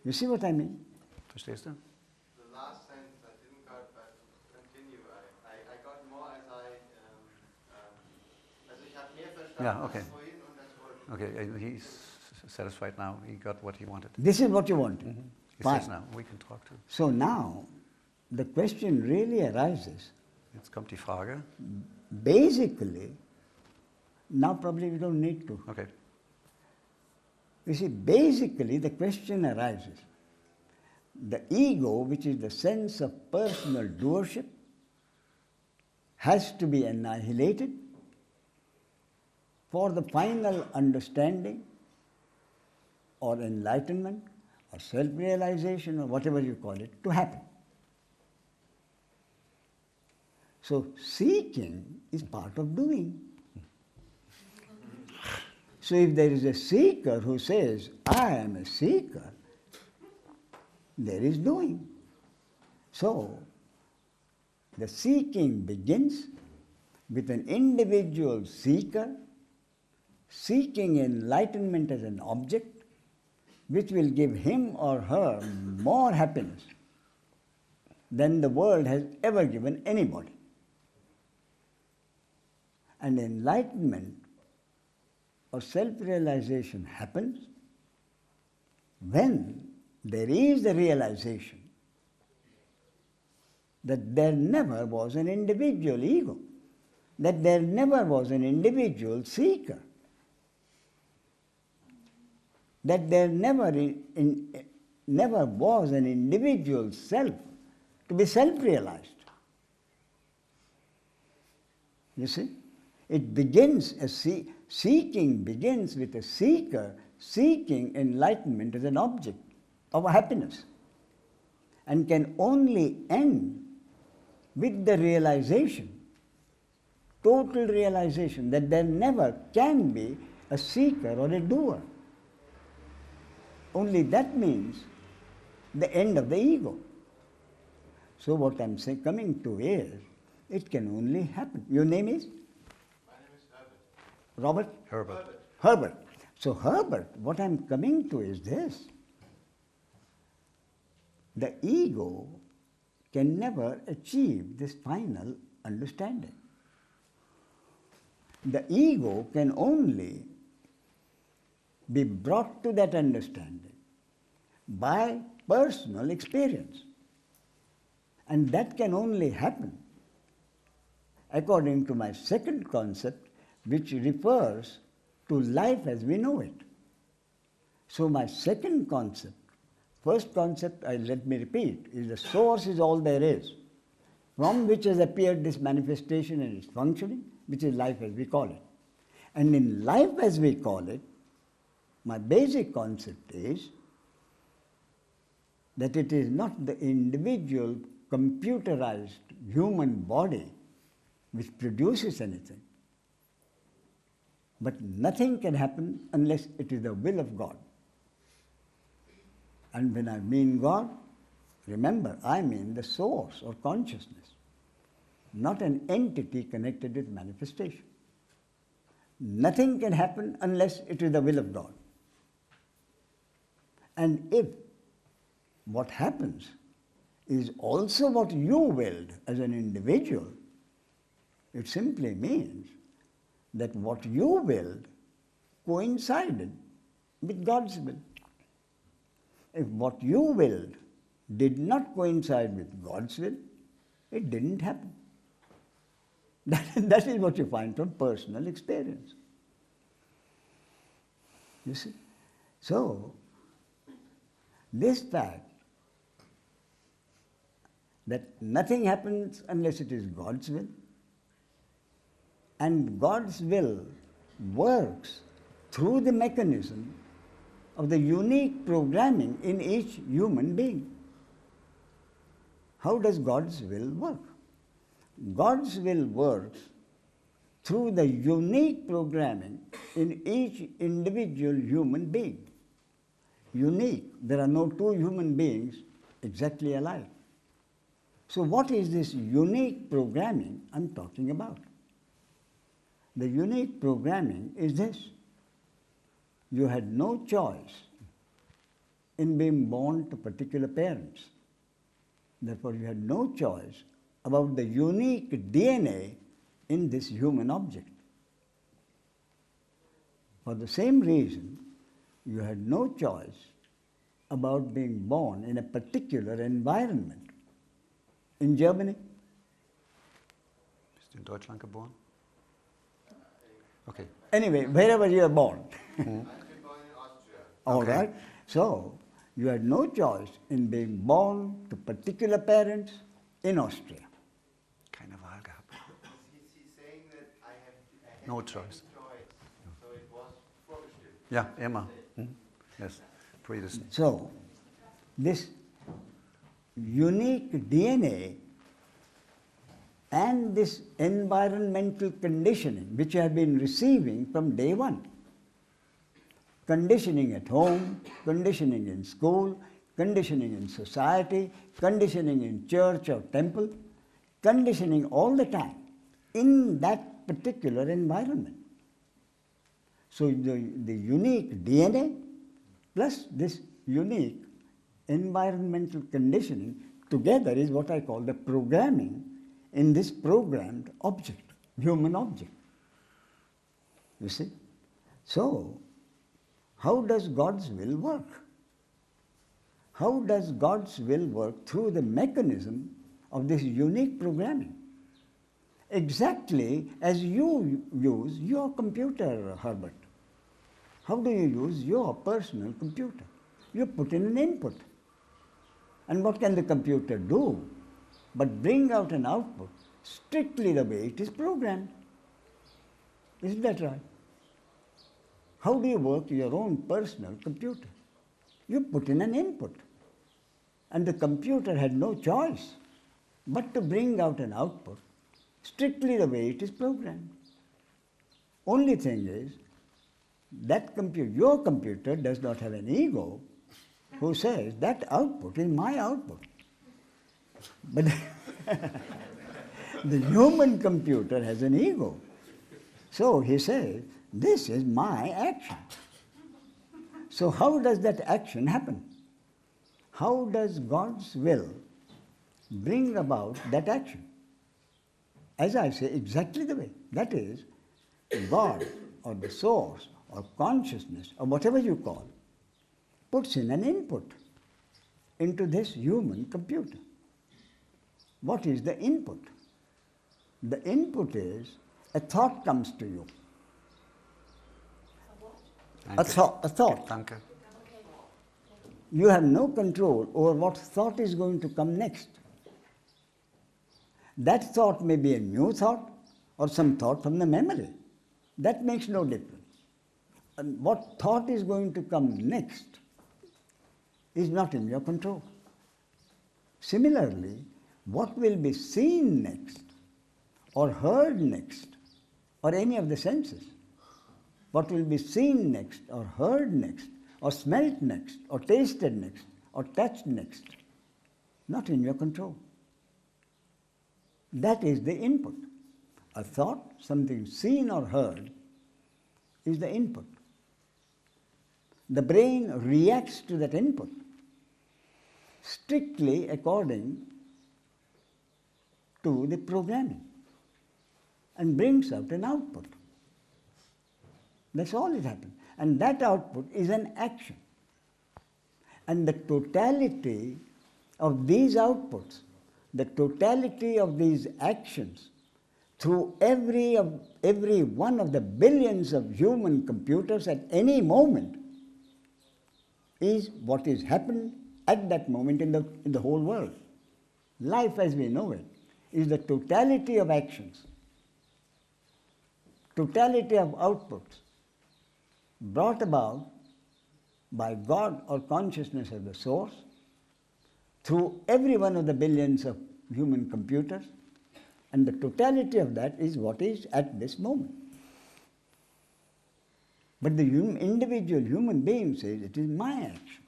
You see what I mean? Verstehst du? The last sentence I didn't got, but continue. I got more as also ich habe mehr verstanden Ja, okay. als vorhin und das wollte ich. Okay, he's satisfied now. He got what he wanted. This is what you want. He Fine. says now, we can talk to. So now, the question really arises, Jetzt kommt die Frage. basically, now probably we don't need to. Okay. You see, basically the question arises, the ego, which is the sense of personal doership, has to be annihilated for the final understanding or enlightenment or self-realization or whatever you call it to happen. So seeking is part of doing. So if there is a seeker who says, I am a seeker, there is doing. So the seeking begins with an individual seeker seeking enlightenment as an object which will give him or her more happiness than the world has ever given anybody. And enlightenment or self-realization happens when there is the realization that there never was an individual ego, that there never was an individual seeker, that there never was an individual self to be self-realized. You see? It begins, seeking begins with a seeker seeking enlightenment as an object of happiness, and can only end with the realization, total realization, that there never can be a seeker or a doer. Only that means the end of the ego. So what I'm saying, coming to is, it can only happen. Your name is? My name is Herbert. Robert? Herbert. Herbert. So Herbert, what I'm coming to is this. The ego can never achieve this final understanding. The ego can only be brought to that understanding by personal experience. And that can only happen according to my second concept, which refers to life as we know it. So my second concept, first concept, let me repeat, is the source is all there is, from which has appeared this manifestation and its functioning, which is life as we call it. And in life as we call it, my basic concept is that it is not the individual computerized human body which produces anything. But nothing can happen unless it is the will of God. And when I mean God, remember, I mean the source or consciousness, not an entity connected with manifestation. Nothing can happen unless it is the will of God. And if what happens is also what you willed as an individual, it simply means that what you willed coincided with God's will. If what you willed did not coincide with God's will, it didn't happen. That is what you find from personal experience. You see? So, this fact that nothing happens unless it is God's will, and God's will works through the mechanism of the unique programming in each human being. How does God's will work? God's will works through the unique programming in each individual human being. Unique. There are no two human beings exactly alike. So what is this unique programming I'm talking about? The unique programming is this. You had no choice in being born to particular parents. Therefore, you had no choice about the unique DNA in this human object. For the same reason, you had no choice about being born in a particular environment. In Germany? Bist du in Deutschland geboren? Okay. Anyway, wherever you are born. I've been born in Austria. All Okay. right? So, you had no choice in being born to particular parents in Austria. Keine Wahl gehabt. He's saying that I had No taken choice. So it was vorbestimmt. Ja, immer. Yes, predestined. So, this unique DNA and this environmental conditioning which you have been receiving from day one. Conditioning at home, conditioning in school, conditioning in society, conditioning in church or temple, conditioning all the time in that particular environment. So the unique DNA plus this unique environmental conditioning together is what I call the programming in this programmed object, human object. You see? So, how does God's will work? How does God's will work? Through the mechanism of this unique programming. Exactly as you use your computer, Herbert. How do you use your personal computer? You put in an input. And what can the computer do but bring out an output strictly the way it is programmed? Isn't that right? How do you work your own personal computer? You put in an input. And the computer had no choice but to bring out an output strictly the way it is programmed. Only thing is, that your computer does not have an ego who says that output is my output. But the human computer has an ego. So he says, this is my action. So how does that action happen? How does God's will bring about that action? As I say, exactly the way. That is, God or the source or consciousness or whatever you call puts in an input into this human computer. What is the input? The input is a thought comes to you. A thought. Danke. You have no control over what thought is going to come next. That thought may be a new thought or some thought from the memory. That makes no difference. And what thought is going to come next is not in your control. Similarly, what will be seen next or heard next or any of the senses, what will be seen next or heard next or smelt next or tasted next or touched next, not in your control. That is the input. A thought, something seen or heard, is the input. The brain reacts to that input strictly according to the programming and brings out an output. That's all it happens. And that output is an action. And the totality of these outputs, the totality of these actions through every one of the billions of human computers at any moment is what is happened at that moment in the whole world. Life as we know it is the totality of actions, totality of outputs brought about by God or consciousness as the source through every one of the billions of human computers, and the totality of that is what is at this moment. But the individual human being says, it is my action.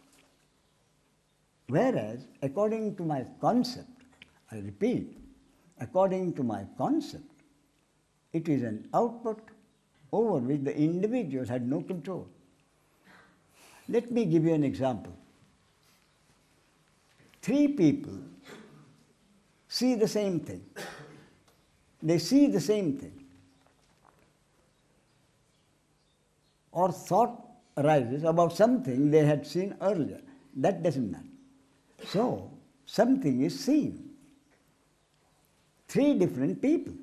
Whereas, according to my concept, I repeat, according to my concept, it is an output over which the individual had no control. Let me give you an example. 3 people see the same thing. They see the same thing. Or thought arises about something they had seen earlier. That doesn't matter. So, something is seen. 3 different people.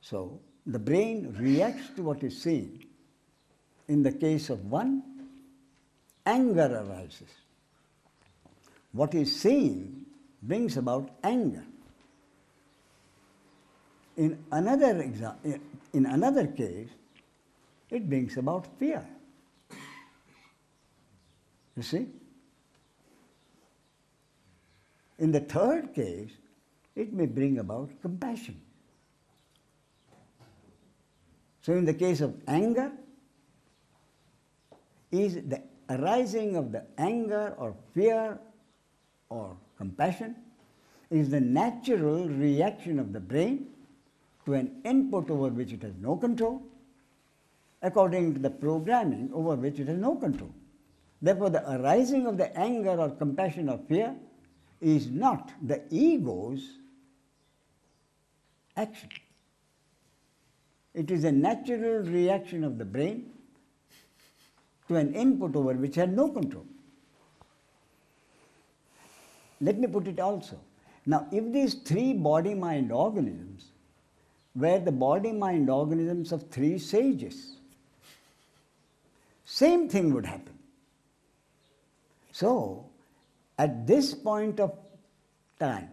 So, the brain reacts to what is seen. In the case of one, anger arises. What is seen brings about anger. In another case, it brings about fear. You see? In the third case, it may bring about compassion. So in the case of anger, is the arising of the anger or fear or compassion is the natural reaction of the brain to an input over which it has no control, according to the programming over which it has no control. Therefore, the arising of the anger or compassion or fear is not the ego's action. It is a natural reaction of the brain to an input over which it had no control. let me put it also. Now, if these three body-mind organisms were the body-mind organisms of three sages, same thing would happen. So, at this point of time,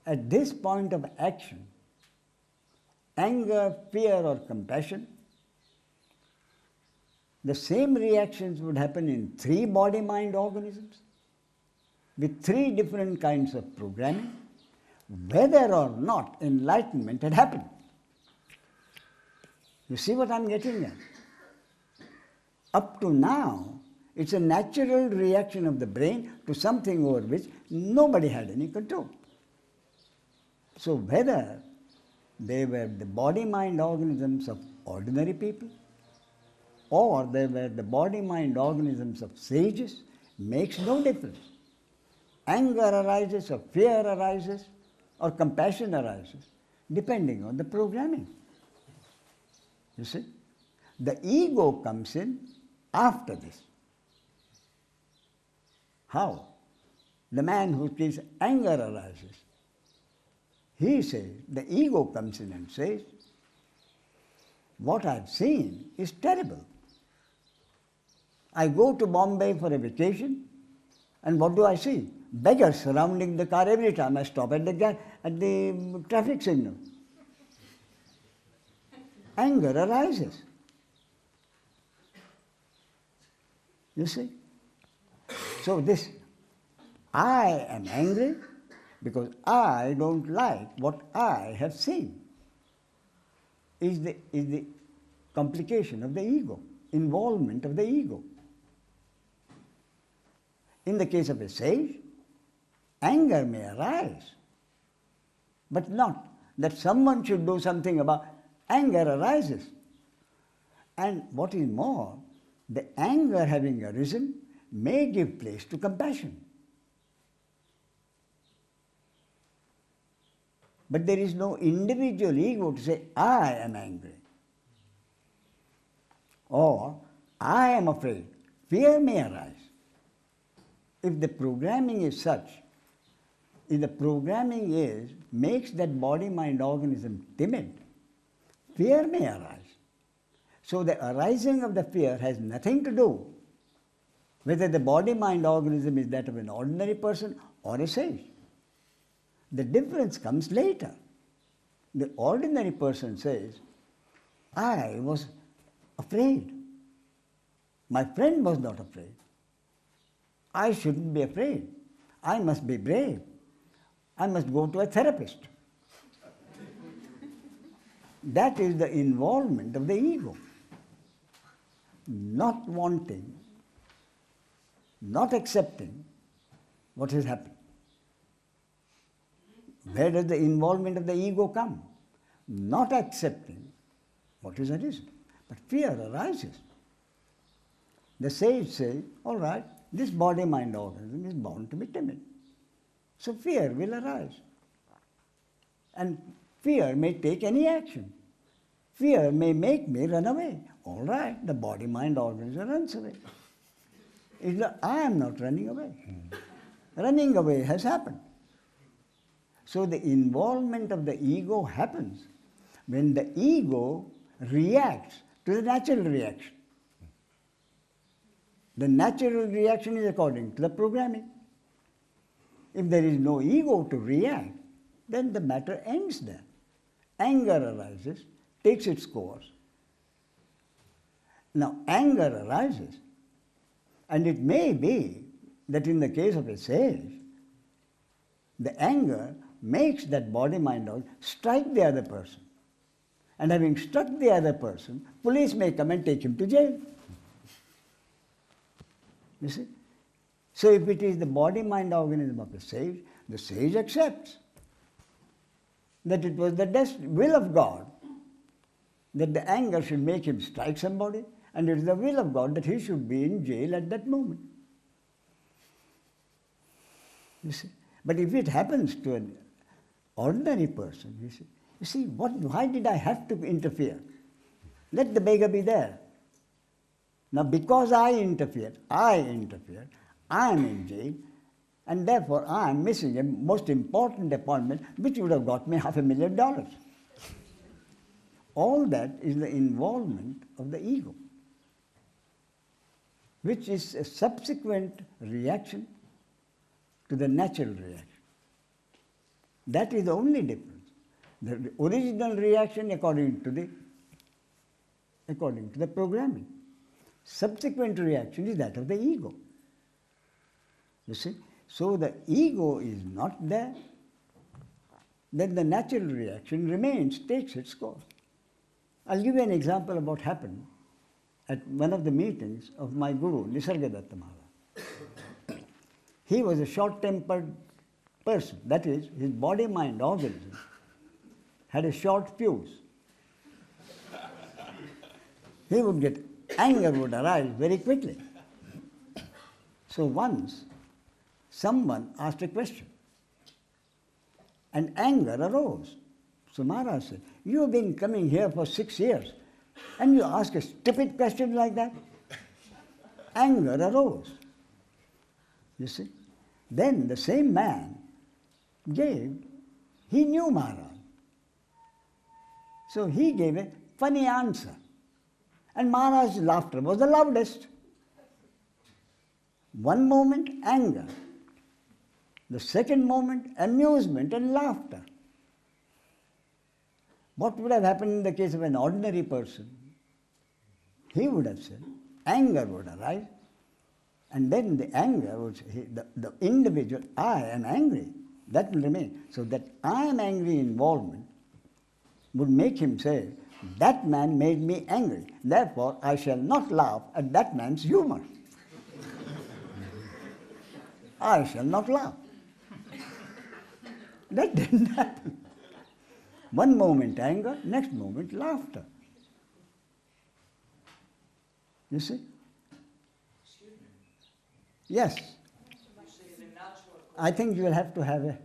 at this point of action, anger, fear or compassion, the same reactions would happen in three body-mind organisms with three different kinds of programming, whether or not enlightenment had happened. You see what I'm getting at? Up to now, it's a natural reaction of the brain to something over which nobody had any control. So whether they were the body-mind organisms of ordinary people or they were the body-mind organisms of sages makes no difference. Anger arises or fear arises or compassion arises depending on the programming. You see? The ego comes in after this. How? The man who says anger arises, he says, the ego comes in and says, what I've seen is terrible. I go to Bombay for a vacation, and what do I see? Beggars surrounding the car every time I stop at the traffic signal. Anger arises. You see? So this, I am angry because I don't like what I have seen, is the complication of the ego, involvement of the ego. In the case of a sage, anger may arise, but not that someone should do something about anger arises. And what is more, the anger having arisen may give place to compassion. But there is no individual ego to say, I am angry. Or, I am afraid. Fear may arise. If the programming is such, if the programming makes that body-mind organism timid, fear may arise. So the arising of the fear has nothing to do whether the body-mind organism is that of an ordinary person or a sage. The difference comes later. The ordinary person says, I was afraid. My friend was not afraid. I shouldn't be afraid. I must be brave. I must go to a therapist. That is the involvement of the ego. Not wanting, not accepting what has happened. Where does the involvement of the ego come? Not accepting what is arisen. But fear arises. The sage says, all right, this body-mind organism is bound to be timid. So fear will arise. And fear may take any action. Fear may make me run away. All right, the body-mind organism runs away. It's like, I am not running away. Running away has happened. So the involvement of the ego happens when the ego reacts to the natural reaction. The natural reaction is according to the programming. If there is no ego to react, then the matter ends there. Anger arises, takes its course. Now, anger arises, and it may be that in the case of a sage, the anger makes that body-mind strike the other person. And having struck the other person, police may come and take him to jail. You see? So if it is the body-mind organism of the sage accepts that it was the will of God that the anger should make him strike somebody, and it is the will of God that he should be in jail at that moment. You see? But if it happens to an ordinary person, you see, why did I have to interfere? Let the beggar be there. Now because I interfered, I am in jail, And therefore, I am missing a most important appointment which would have got me $500,000. All that is the involvement of the ego, which is a subsequent reaction to the natural reaction. That is the only difference. The original reaction according to the programming. Subsequent reaction is that of the ego. You see? So the ego is not there, then the natural reaction remains, takes its course. I'll give you an example of what happened at one of the meetings of my guru, Nisargadatta Maharaj. He was a short-tempered person, that is, his body-mind organism had a short fuse. He would get, anger would arise very quickly. So once, someone asked a question, and anger arose. So Maharaj said, "You have been coming here for 6 years, and you ask a stupid question like that?" Anger arose. You see? Then the same man he knew Maharaj. So he gave a funny answer. And Maharaj's laughter was the loudest. One moment, anger. The second moment, amusement and laughter. What would have happened in the case of an ordinary person? He would have said, anger would arise, and then the anger would say, the individual, I am angry, that will remain. So that I am angry involvement would make him say, that man made me angry, therefore I shall not laugh at that man's humor. I shall not laugh. That didn't happen. One moment anger, next moment laughter. You see? Yes. I think you will have to have a...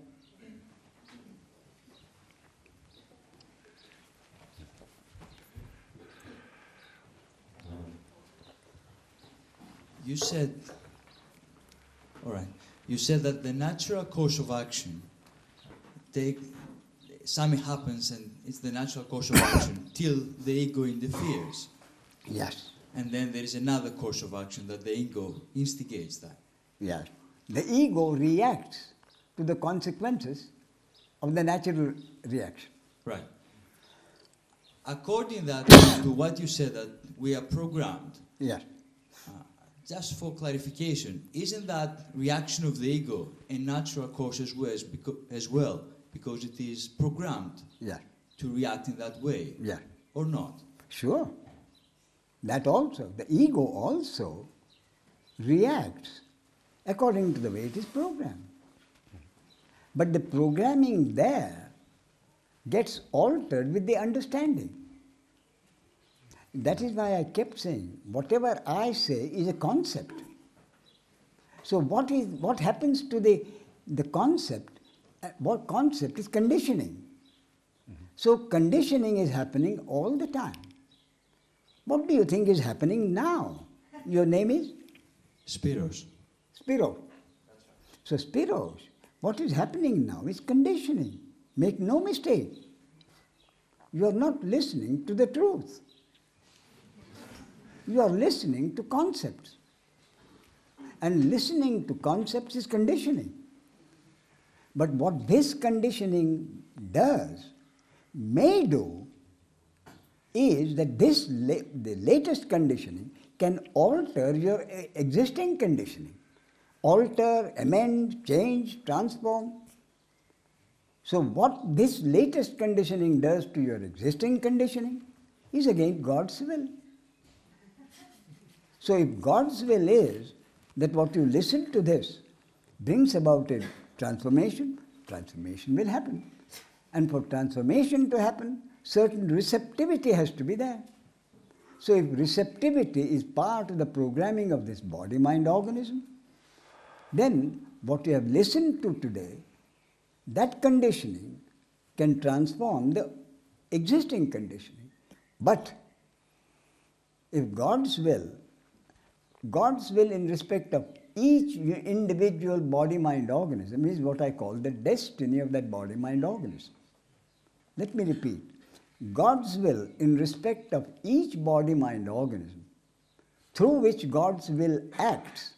You said that the natural course of action something happens and it's the natural course of action till the ego interferes. Yes. And then there is another course of action that the ego instigates that. Yes. The ego reacts to the consequences of the natural reaction. Right. According to what you said, that we are programmed. Yes. Just for clarification, isn't that reaction of the ego a natural course as well, because it is programmed to react in that way? Yeah. Or not? Sure. That also. The ego also reacts according to the way it is programmed. But the programming there gets altered with the understanding. That is why I kept saying, whatever I say is a concept. So what happens to the concept? What concept is conditioning? So conditioning is happening all the time. What do you think is happening now? Your name is? Spiros. Spiro. So Spiros, what is happening now is conditioning. Make no mistake. You are not listening to the truth. You are listening to concepts. And listening to concepts is conditioning. But what this conditioning may do, is that the latest conditioning can alter your existing conditioning. Alter, amend, change, transform. So what this latest conditioning does to your existing conditioning is again God's will. So if God's will is that what you listen to this brings about a transformation, transformation will happen. And for transformation to happen, certain receptivity has to be there. So if receptivity is part of the programming of this body-mind organism, then what you have listened to today, that conditioning can transform the existing conditioning. But if God's will in respect of each individual body-mind organism is what I call the destiny of that body-mind organism. Let me repeat. God's will in respect of each body-mind organism through which God's will acts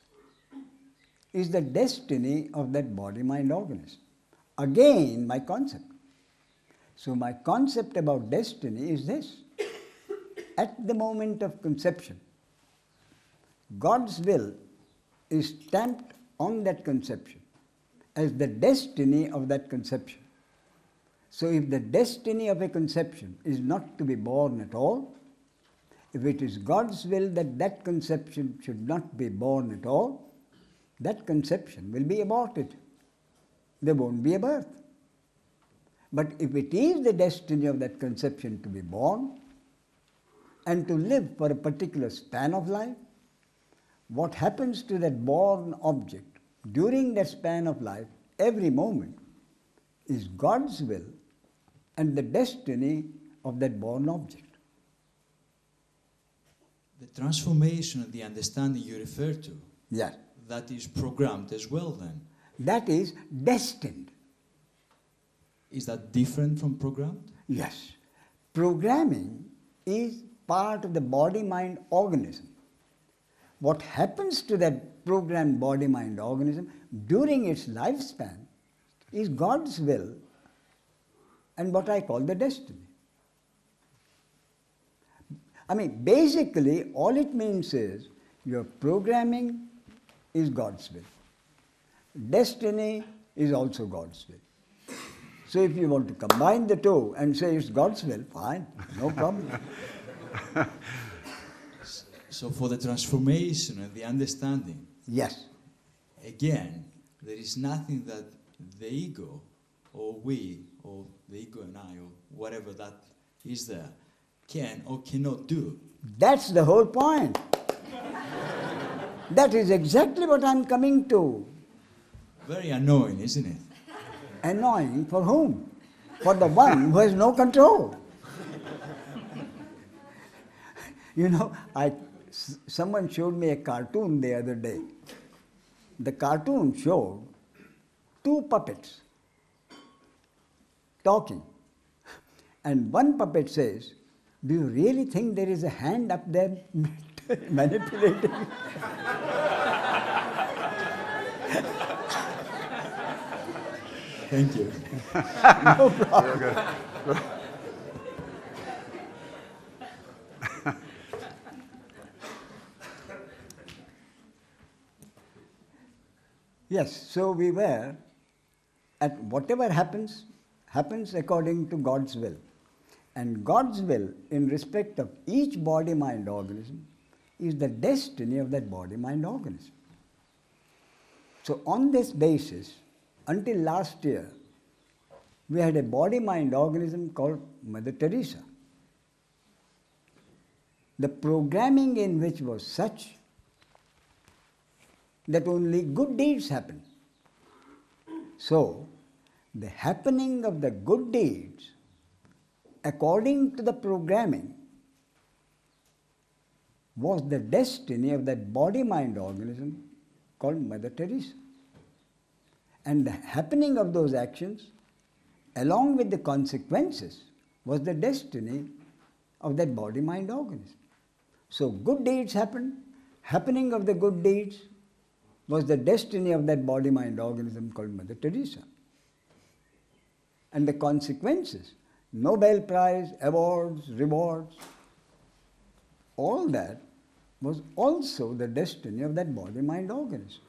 is the destiny of that body-mind organism. Again, my concept. So my concept about destiny is this. At the moment of conception, God's will is stamped on that conception as the destiny of that conception. So if the destiny of a conception is not to be born at all, if it is God's will that that conception should not be born at all, that conception will be aborted. There won't be a birth. But if it is the destiny of that conception to be born and to live for a particular span of life, what happens to that born object during that span of life, every moment, is God's will and the destiny of that born object. The transformation of the understanding you refer to, Yes. that is programmed as well then. That is destined. Is that different from programmed? Yes. Programming is part of the body-mind organism. What happens to that programmed body-mind organism during its lifespan is God's will and what I call the destiny. I mean, basically, all it means is your programming is God's will. Destiny is also God's will. So if you want to combine the two and say it's God's will, fine, no problem. So for the transformation and the understanding, Yes. again, there is nothing that the ego or we or the ego and I or whatever that is there can or cannot do. That's the whole point. That is exactly what I'm coming to. Very annoying, isn't it? Annoying for whom? For the one who has no control. You know, someone showed me a cartoon the other day. The cartoon showed two puppets talking. And one puppet says, "Do you really think there is a hand up there manipulating?" Thank you. No problem. Yes, so we were at whatever happens, happens according to God's will. And God's will in respect of each body-mind organism is the destiny of that body-mind organism. So on this basis, until last year, we had a body-mind organism called Mother Teresa. The programming in which was such that only good deeds happen. So, the happening of the good deeds according to the programming was the destiny of that body-mind organism called Mother Teresa. And the happening of those actions, along with the consequences, was the destiny of that body-mind organism. So good deeds happened, happening of the good deeds was the destiny of that body-mind organism called Mother Teresa. And the consequences, Nobel Prize, awards, rewards, all that was also the destiny of that body-mind organism.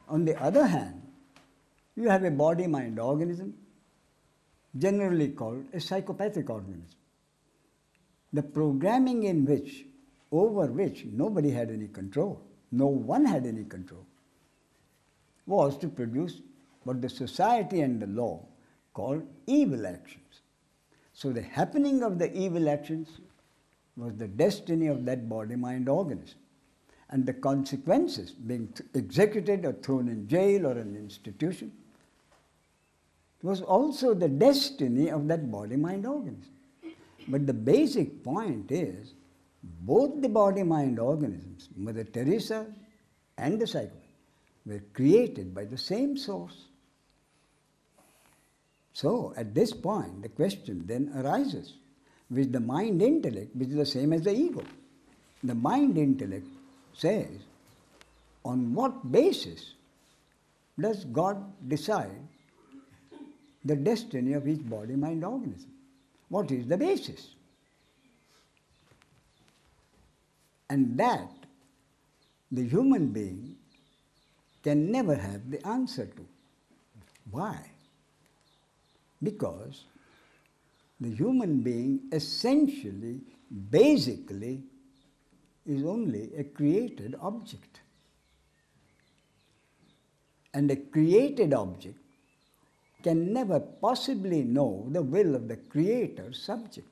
On the other hand, you have a body-mind organism generally called a psychopathic organism. The programming in which, over which nobody had any control, no one had any control, was to produce what the society and the law called evil actions. So the happening of the evil actions was the destiny of that body-mind organism. And the consequences, being executed or thrown in jail or an institution, was also the destiny of that body-mind organism. But the basic point is, both the body-mind organisms, Mother Teresa and the psycho were created by the same source. So, at this point, the question then arises, with the mind intellect, which is the same as the ego. The mind intellect says, on what basis does God decide the destiny of each body, mind, organism? What is the basis? And that the human being can never have the answer to. Why? Because the human being essentially, basically, is only a created object. And a created object can never possibly know the will of the creator subject.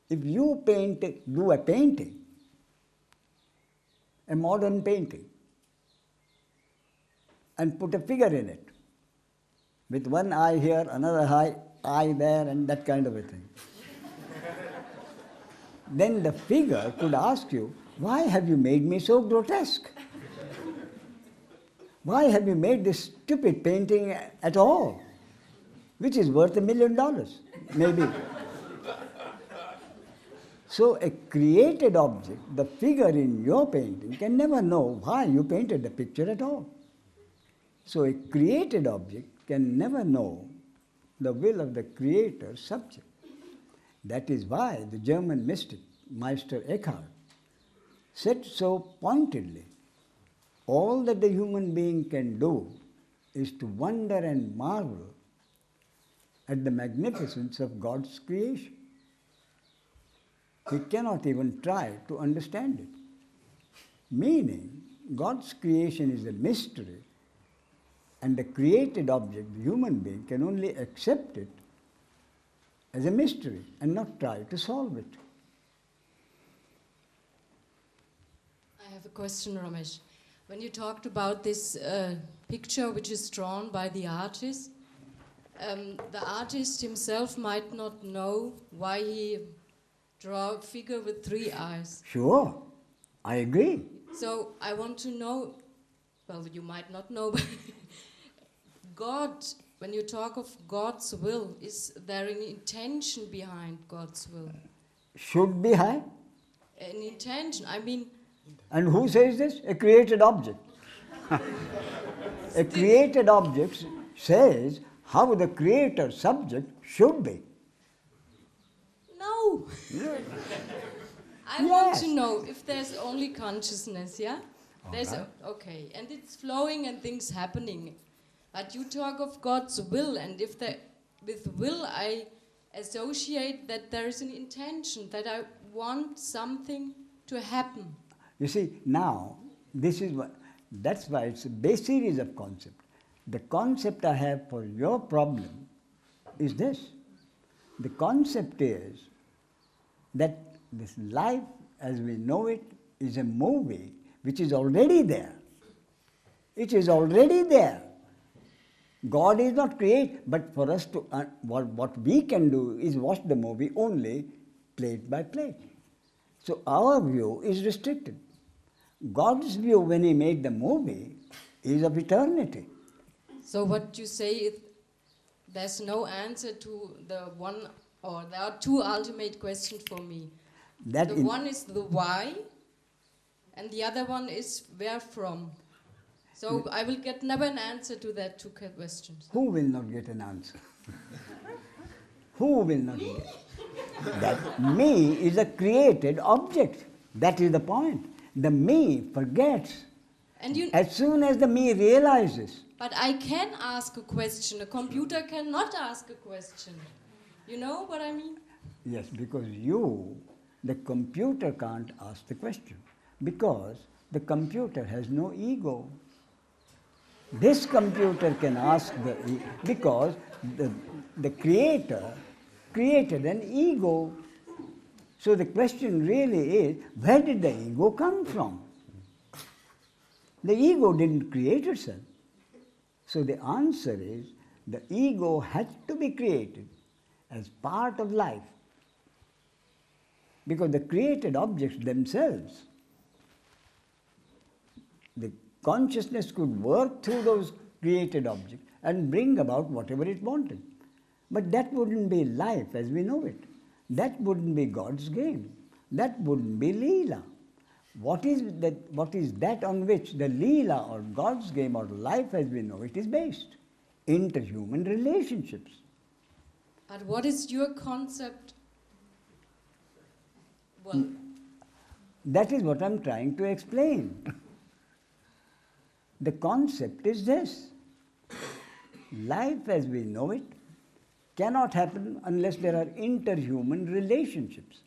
If you do a painting, a modern painting, and put a figure in it, with one eye here, another eye there, and that kind of a thing, then the figure could ask you, why have you made me so grotesque? Why have you made this stupid painting at all, which is worth $1 million, maybe? So a created object, the figure in your painting, can never know why you painted the picture at all. So a created object can never know the will of the creator subject. That is why the German mystic, Meister Eckhart, said so pointedly, all that the human being can do is to wonder and marvel at the magnificence of God's creation. He cannot even try to understand it. Meaning, God's creation is a mystery, and the created object, the human being, can only accept it as a mystery and not try to solve it. I have a question, Ramesh. When you talked about this picture which is drawn by the artist himself might not know why he draw a figure with 3 eyes. Sure, I agree. So I want to know, well, you might not know, but God, when you talk of God's will, is there an intention behind God's will? Should be high. An intention, I mean... And who says this? A created object. A created object says how the creator subject should be. No. Yeah. I want to know if there's only consciousness, yeah? There's okay, and it's flowing and things happening. But you talk of God's will, and if with will I associate that there is an intention, that I want something to happen. You see, now, that's why it's a series of concepts. The concept I have for your problem is this. The concept is that this life as we know it is a movie which is already there. It is already there. God is not created, but for us to, what we can do is watch the movie only plate by plate. So our view is restricted. God's view when He made the movie is of eternity. So what you say is there's no answer to the one, or there are 2 ultimate questions for me. One is the why, and the other one is where from. So I will get never an answer to that 2 questions. Who will not get an answer? Who will not get? That me is a created object. That is the point. The me forgets. And as soon as the me realizes. But I can ask a question. A computer cannot ask a question. You know what I mean? Yes, because the computer can't ask the question. Because the computer has no ego. This computer can ask because the creator created an ego. So the question really is, where did the ego come from? The ego didn't create itself. So the answer is, the ego had to be created as part of life. Because the created objects themselves the consciousness could work through those created objects and bring about whatever it wanted. But that wouldn't be life as we know it. That wouldn't be God's game. That wouldn't be Leela. What is that on which the Leela or God's game or life as we know it is based? Interhuman relationships. But what is your concept? Well, that is what I'm trying to explain. The concept is this. Life as we know it cannot happen unless there are interhuman relationships.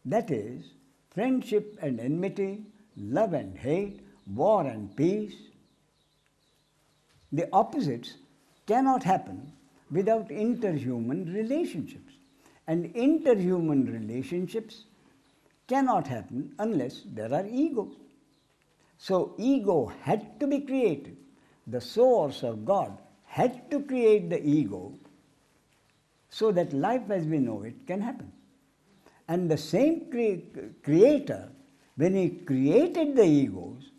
That is, friendship and enmity, love and hate, war and peace. The opposites cannot happen without interhuman relationships. And interhuman relationships cannot happen unless there are egos. So ego had to be created. The source of God had to create the ego so that life as we know it can happen. And the same creator, when he created the egos,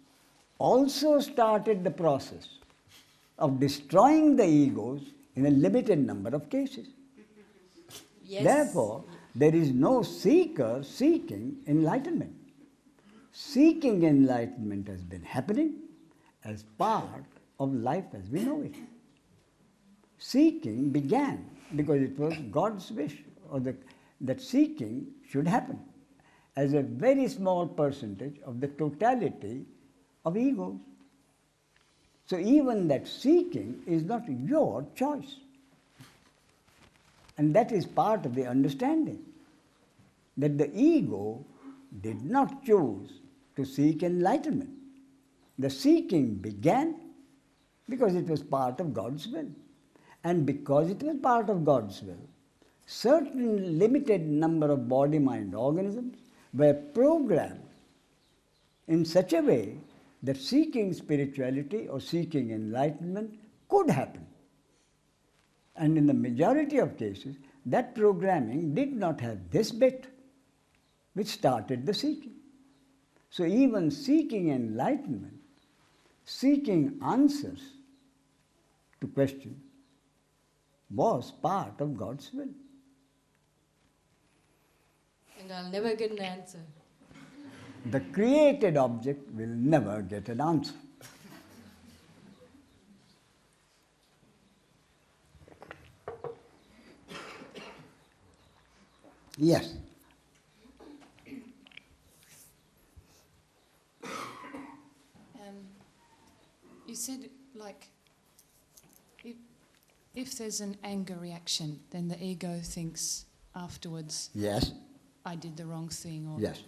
also started the process of destroying the egos in a limited number of cases. yes. Therefore, there is no seeker seeking enlightenment. Seeking enlightenment has been happening as part of life as we know it. Seeking began because it was God's wish, or that seeking should happen as a very small percentage of the totality of egos. So even that seeking is not your choice. And that is part of the understanding, that the ego did not choose to seek enlightenment. The seeking began because it was part of God's will. And because it was part of God's will, certain limited number of body-mind organisms were programmed in such a way that seeking spirituality or seeking enlightenment could happen. And in the majority of cases, that programming did not have this bit which started the seeking. So even seeking enlightenment, seeking answers to questions, was part of God's will. And I'll never get an answer. The created object will never get an answer. Yes. You said, like, if there's an anger reaction, then the ego thinks afterwards, Yes. I did the wrong thing. Or, Yes.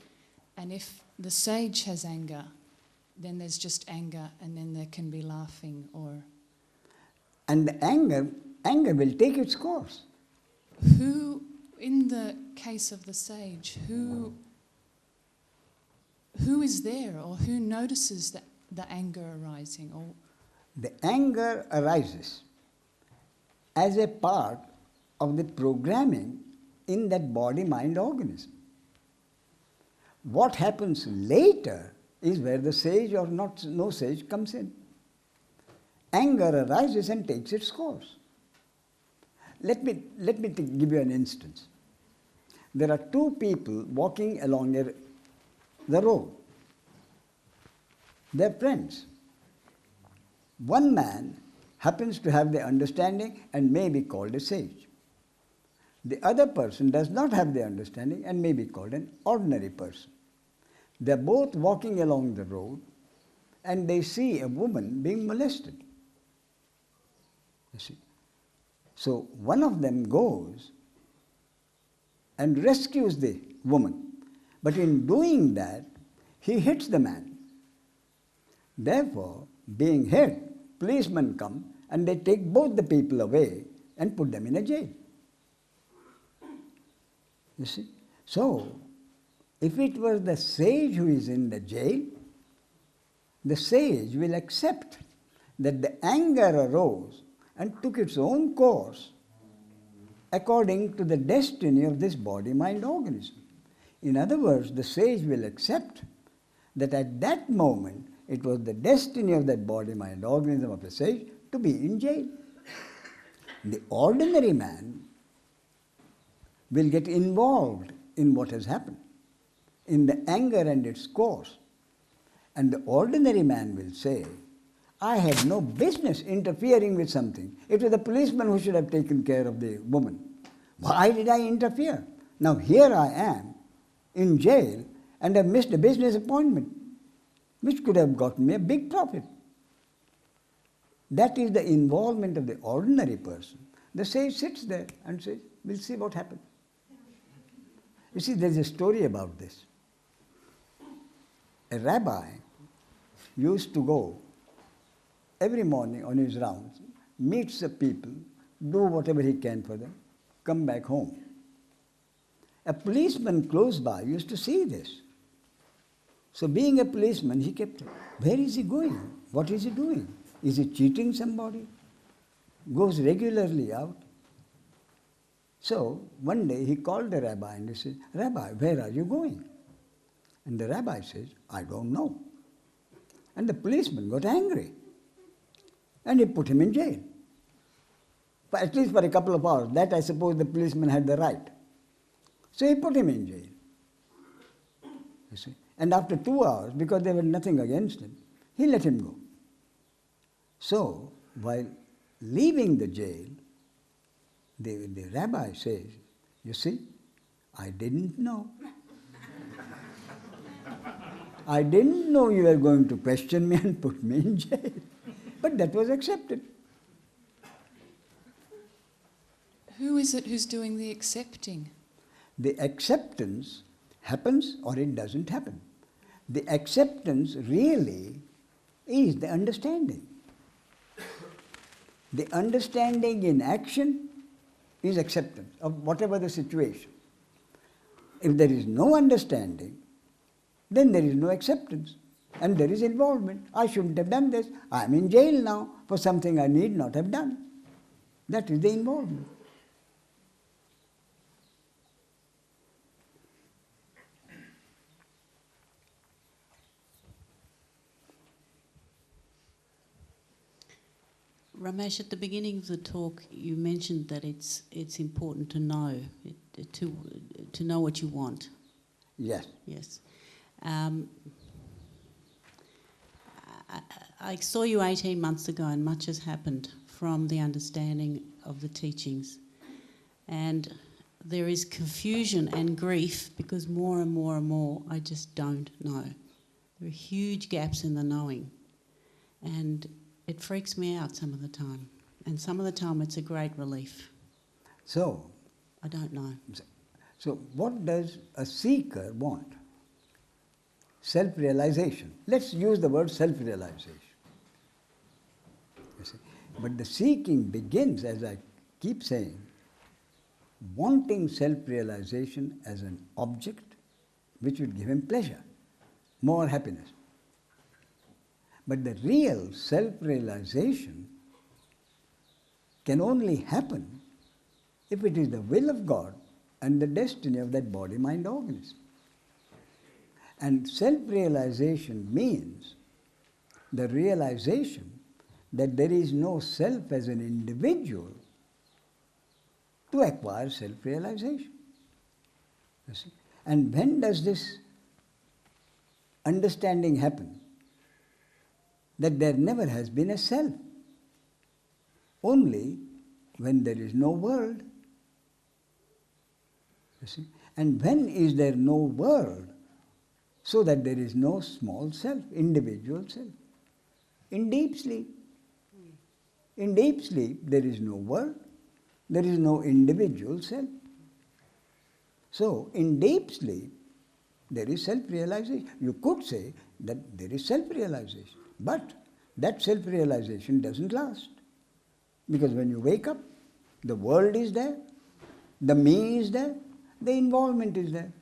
and if the sage has anger, then there's just anger, and then there can be laughing or... And the anger will take its course. Who, in the case of the sage, who is there, or who notices the anger arising? Or The anger arises as a part of the programming in that body-mind organism. What happens later is where the sage or no sage comes in. Anger arises and takes its course. Let me give you an instance. There are two people walking along the road. They're friends. One man happens to have the understanding and may be called a sage. The other person does not have the understanding and may be called an ordinary person. They're both walking along the road and they see a woman being molested. You see. So one of them goes and rescues the woman. But in doing that, he hits the man. Therefore, being hit, policemen come and they take both the people away and put them in a jail. You see? So, if it was the sage who is in the jail, the sage will accept that the anger arose and took its own course according to the destiny of this body-mind organism. In other words, the sage will accept that at that moment it was the destiny of that body, mind, organism of a sage to be in jail. The ordinary man will get involved in what has happened, in the anger and its course. And the ordinary man will say, I had no business interfering with something. It was the policeman who should have taken care of the woman. Why did I interfere? Now here I am in jail and have missed a business appointment, which could have gotten me a big profit. That is the involvement of the ordinary person. The sage sits there and says, we'll see what happens. You see, there's a story about this. A rabbi used to go every morning on his rounds, meets the people, do whatever he can for them, come back home. A policeman close by used to see this. So being a policeman, he kept, where is he going? What is he doing? Is he cheating somebody? Goes regularly out. So one day he called the rabbi and he said, Rabbi, where are you going? And the rabbi says, I don't know. And the policeman got angry. And he put him in jail. At least for a couple of hours. That I suppose the policeman had the right. So he put him in jail. You see? And after 2 hours, because there was nothing against him, he let him go. So, while leaving the jail, the rabbi says, you see, I didn't know. I didn't know you were going to question me and put me in jail. But that was accepted. Who is it who's doing the accepting? The acceptance happens or it doesn't happen. The acceptance really is the understanding. The understanding in action is acceptance of whatever the situation. If there is no understanding, then there is no acceptance and there is involvement. I shouldn't have done this. I am in jail now for something I need not have done. That is the involvement. Ramesh, at the beginning of the talk, you mentioned that it's important to know, to know what you want. Yes. Yes. I saw you 18 months ago, and much has happened from the understanding of the teachings. And there is confusion and grief because more and more and more I just don't know. There are huge gaps in the knowing. And it freaks me out some of the time. And some of the time it's a great relief. So, I don't know. So what does a seeker want? Self-realization. Let's use the word self-realization. You see? But the seeking begins, as I keep saying, wanting self-realization as an object which would give him pleasure, more happiness. But the real self-realization can only happen if it is the will of God and the destiny of that body, mind, organism. And self-realization means the realization that there is no self as an individual to acquire self-realization. You see? And when does this understanding happen? That there never has been a self. Only when there is no world. You see? And when is there no world? So that there is no small self, individual self. In deep sleep. In deep sleep, there is no world. There is no individual self. So, in deep sleep, there is self-realization. You could say that there is self-realization. But that self-realization doesn't last. Because when you wake up, the world is there, the me is there, the involvement is there.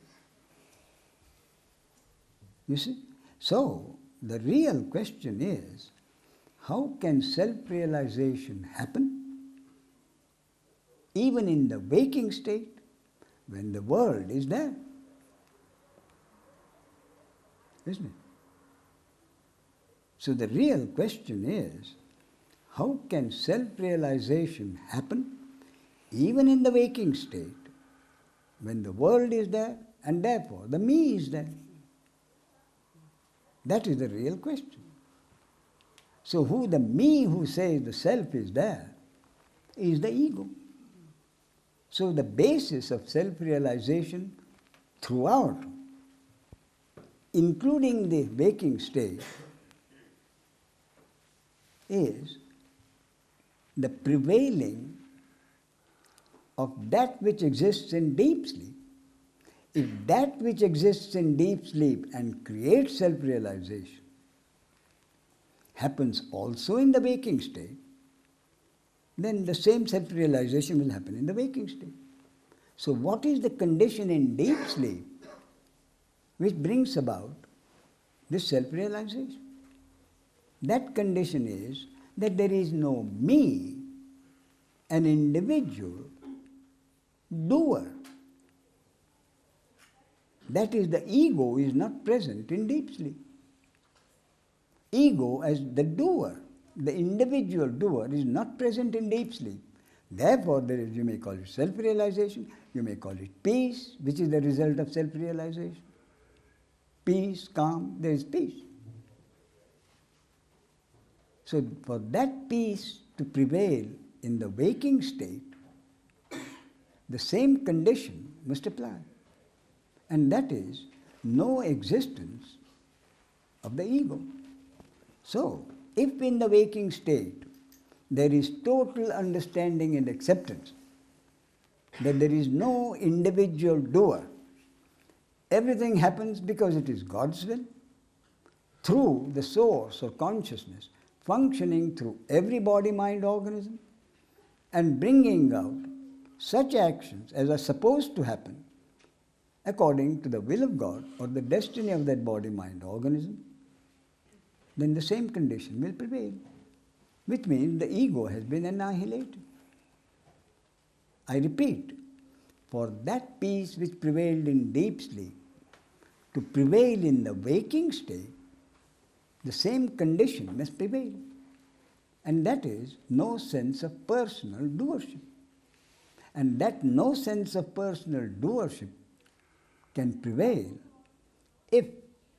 You see? So, the real question is, how can self-realization happen even in the waking state when the world is there? Isn't it? So the real question is, how can self-realization happen even in the waking state, when the world is there and therefore the me is there? That is the real question. So who the me who says the self is there is the ego. So the basis of self-realization throughout, including the waking state, is the prevailing of that which exists in deep sleep. If that which exists in deep sleep and creates self-realization happens also in the waking state, then the same self-realization will happen in the waking state. So what is the condition in deep sleep which brings about this self-realization? That condition is that there is no me, an individual doer. That is, the ego is not present in deep sleep. Ego as the doer, the individual doer, is not present in deep sleep. Therefore, there is, you may call it self-realization, you may call it peace, which is the result of self-realization. Peace, calm, there is peace. So for that peace to prevail in the waking state, the same condition must apply. And that is no existence of the ego. So, if in the waking state there is total understanding and acceptance that there is no individual doer, everything happens because it is God's will, through the source or consciousness functioning through every body-mind organism and bringing out such actions as are supposed to happen according to the will of God or the destiny of that body-mind organism, then the same condition will prevail, which means the ego has been annihilated. I repeat, for that peace which prevailed in deep sleep to prevail in the waking state, the same condition must prevail, and that is no sense of personal doership. And that no sense of personal doership can prevail if,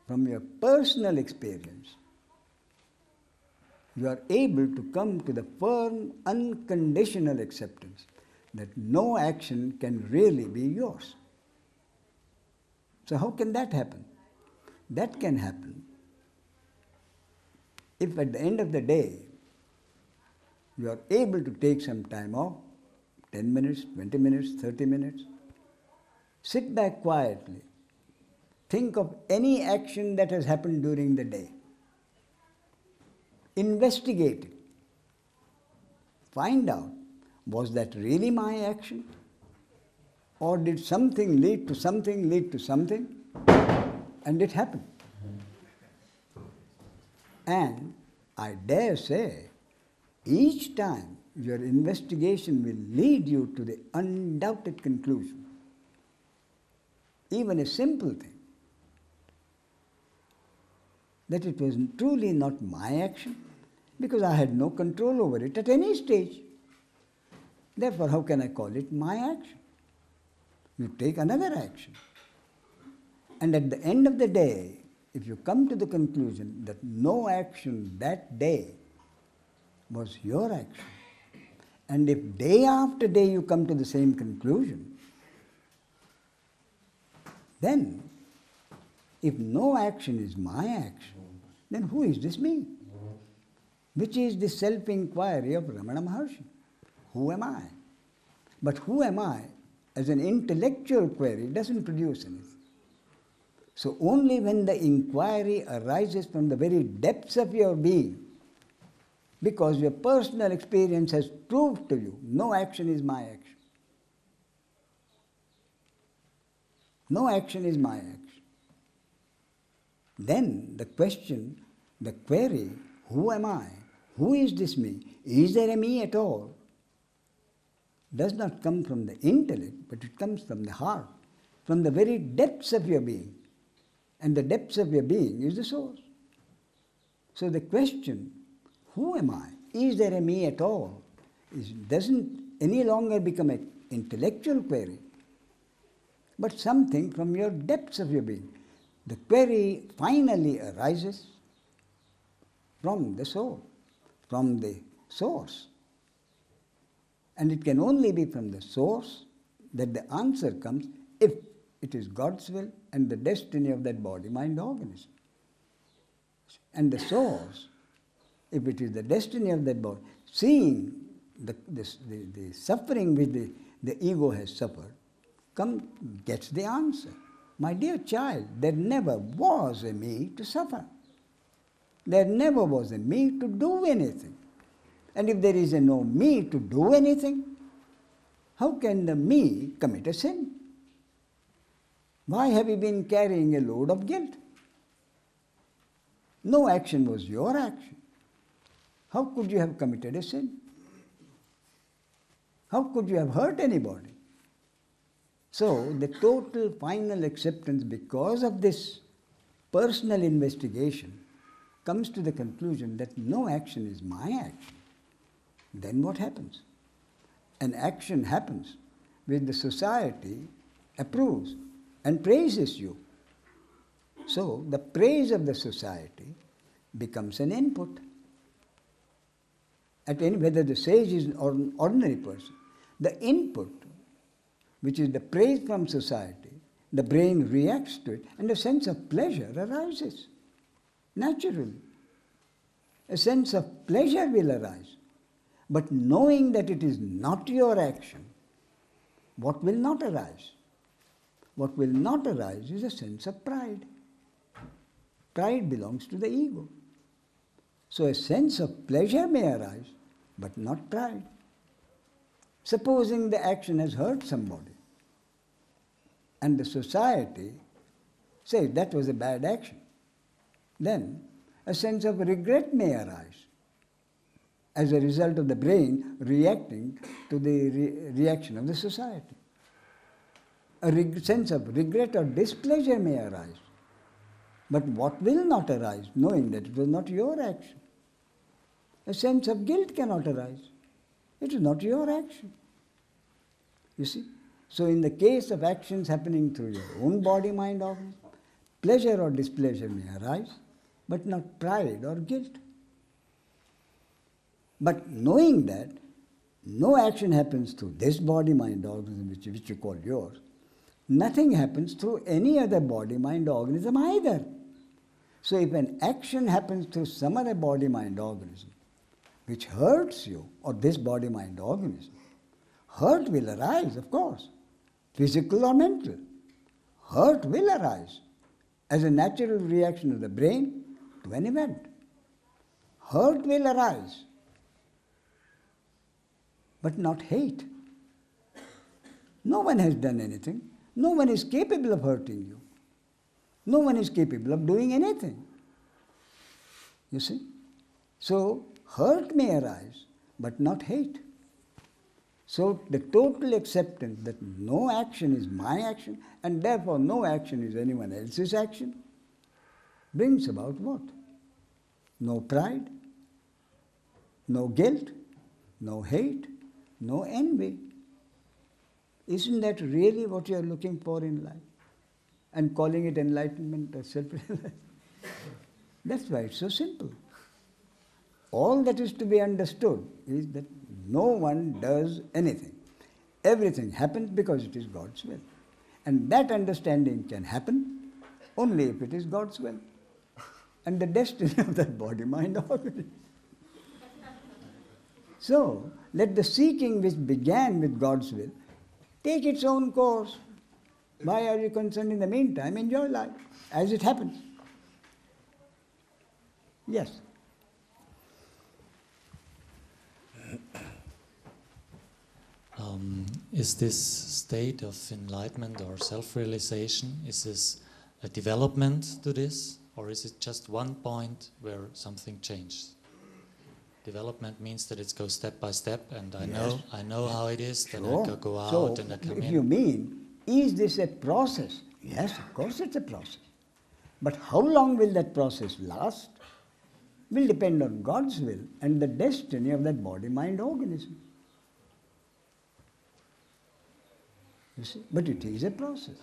from your personal experience, you are able to come to the firm, unconditional acceptance that no action can really be yours. So how can that happen? That can happen if at the end of the day you are able to take some time off, 10 minutes, 20 minutes, 30 minutes, sit back quietly, think of any action that has happened during the day, investigate it, find out, was that really my action? Or did something lead to something, and it happened? And I dare say, each time your investigation will lead you to the undoubted conclusion, even a simple thing, that it was truly not my action, because I had no control over it at any stage. Therefore, how can I call it my action? You take another action. And at the end of the day, if you come to the conclusion that no action that day was your action, and if day after day you come to the same conclusion, then if no action is my action, then who is this me? Which is the self-inquiry of Ramana Maharshi. Who am I? But who am I as an intellectual query doesn't produce anything. So only when the inquiry arises from the very depths of your being, because your personal experience has proved to you, no action is my action. No action is my action. Then the question, the query, who am I? Who is this me? Is there a me at all? Does not come from the intellect, but it comes from the heart, from the very depths of your being. And the depths of your being is the source. So the question, who am I? Is there a me at all? Doesn't any longer become an intellectual query, but something from your depths of your being. The query finally arises from the soul, from the source. And it can only be from the source that the answer comes if it is God's will and the destiny of that body, mind, organism. And the source, if it is the destiny of that body, seeing the suffering which the ego has suffered, gets the answer. My dear child, there never was a me to suffer. There never was a me to do anything. And if there is no me to do anything, how can the me commit a sin? Why have you been carrying a load of guilt? No action was your action. How could you have committed a sin? How could you have hurt anybody? So the total final acceptance, because of this personal investigation, comes to the conclusion that no action is my action. Then what happens? An action happens which the society approves and praises you. So the praise of the society becomes an input. Whether the sage is an ordinary person, the input, which is the praise from society, the brain reacts to it, and a sense of pleasure arises naturally. A sense of pleasure will arise. But knowing that it is not your action, what will not arise? What will not arise is a sense of pride. Pride belongs to the ego. So a sense of pleasure may arise, but not pride. Supposing the action has hurt somebody, and the society says that was a bad action, then a sense of regret may arise as a result of the brain reacting to the reaction of the society. A sense of regret or displeasure may arise. But what will not arise, knowing that it was not your action? A sense of guilt cannot arise. It is not your action. You see? So in the case of actions happening through your own body, mind, organism, pleasure or displeasure may arise, but not pride or guilt. But knowing that no action happens through this body, mind, organism, which you call yours, nothing happens through any other body, mind, organism either. So if an action happens through some other body, mind, organism, which hurts you, or this body, mind, organism, hurt will arise, of course, physical or mental. Hurt will arise as a natural reaction of the brain to an event. Hurt will arise, but not hate. No one has done anything. No one is capable of hurting you. No one is capable of doing anything. You see? So, hurt may arise, but not hate. So, the total acceptance that no action is my action, and therefore no action is anyone else's action, brings about what? No pride, no guilt, no hate, no envy. Isn't that really what you are looking for in life? And calling it enlightenment or self-realization? That's why it's so simple. All that is to be understood is that no one does anything. Everything happens because it is God's will. And that understanding can happen only if it is God's will. And the destiny of that body, mind, organism. So, let the seeking which began with God's will take its own course. Why are you concerned in the meantime? Enjoy life as it happens. Yes. Is this state of enlightenment or self-realization, is this a development to this, or is it just one point where something changed? Development means that it goes step by step, and I know how it is. Then I go out and I come in. If you mean, is this a process? Yes, of course it's a process. But how long will that process last? will depend on God's will and the destiny of that body-mind organism. You see? But it is a process.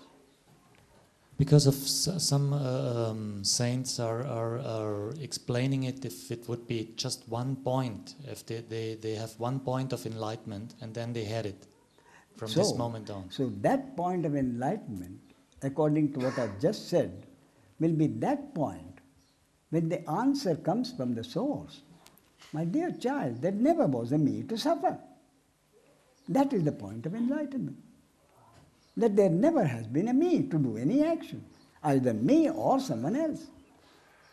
Because of some saints are explaining it, if it would be just one point, if they have one point of enlightenment and then they had it from this moment on. So that point of enlightenment, according to what I've just said, will be that point when the answer comes from the source. My dear child, there never was a me to suffer. That is the point of enlightenment. That there never has been a me to do any action, either me or someone else.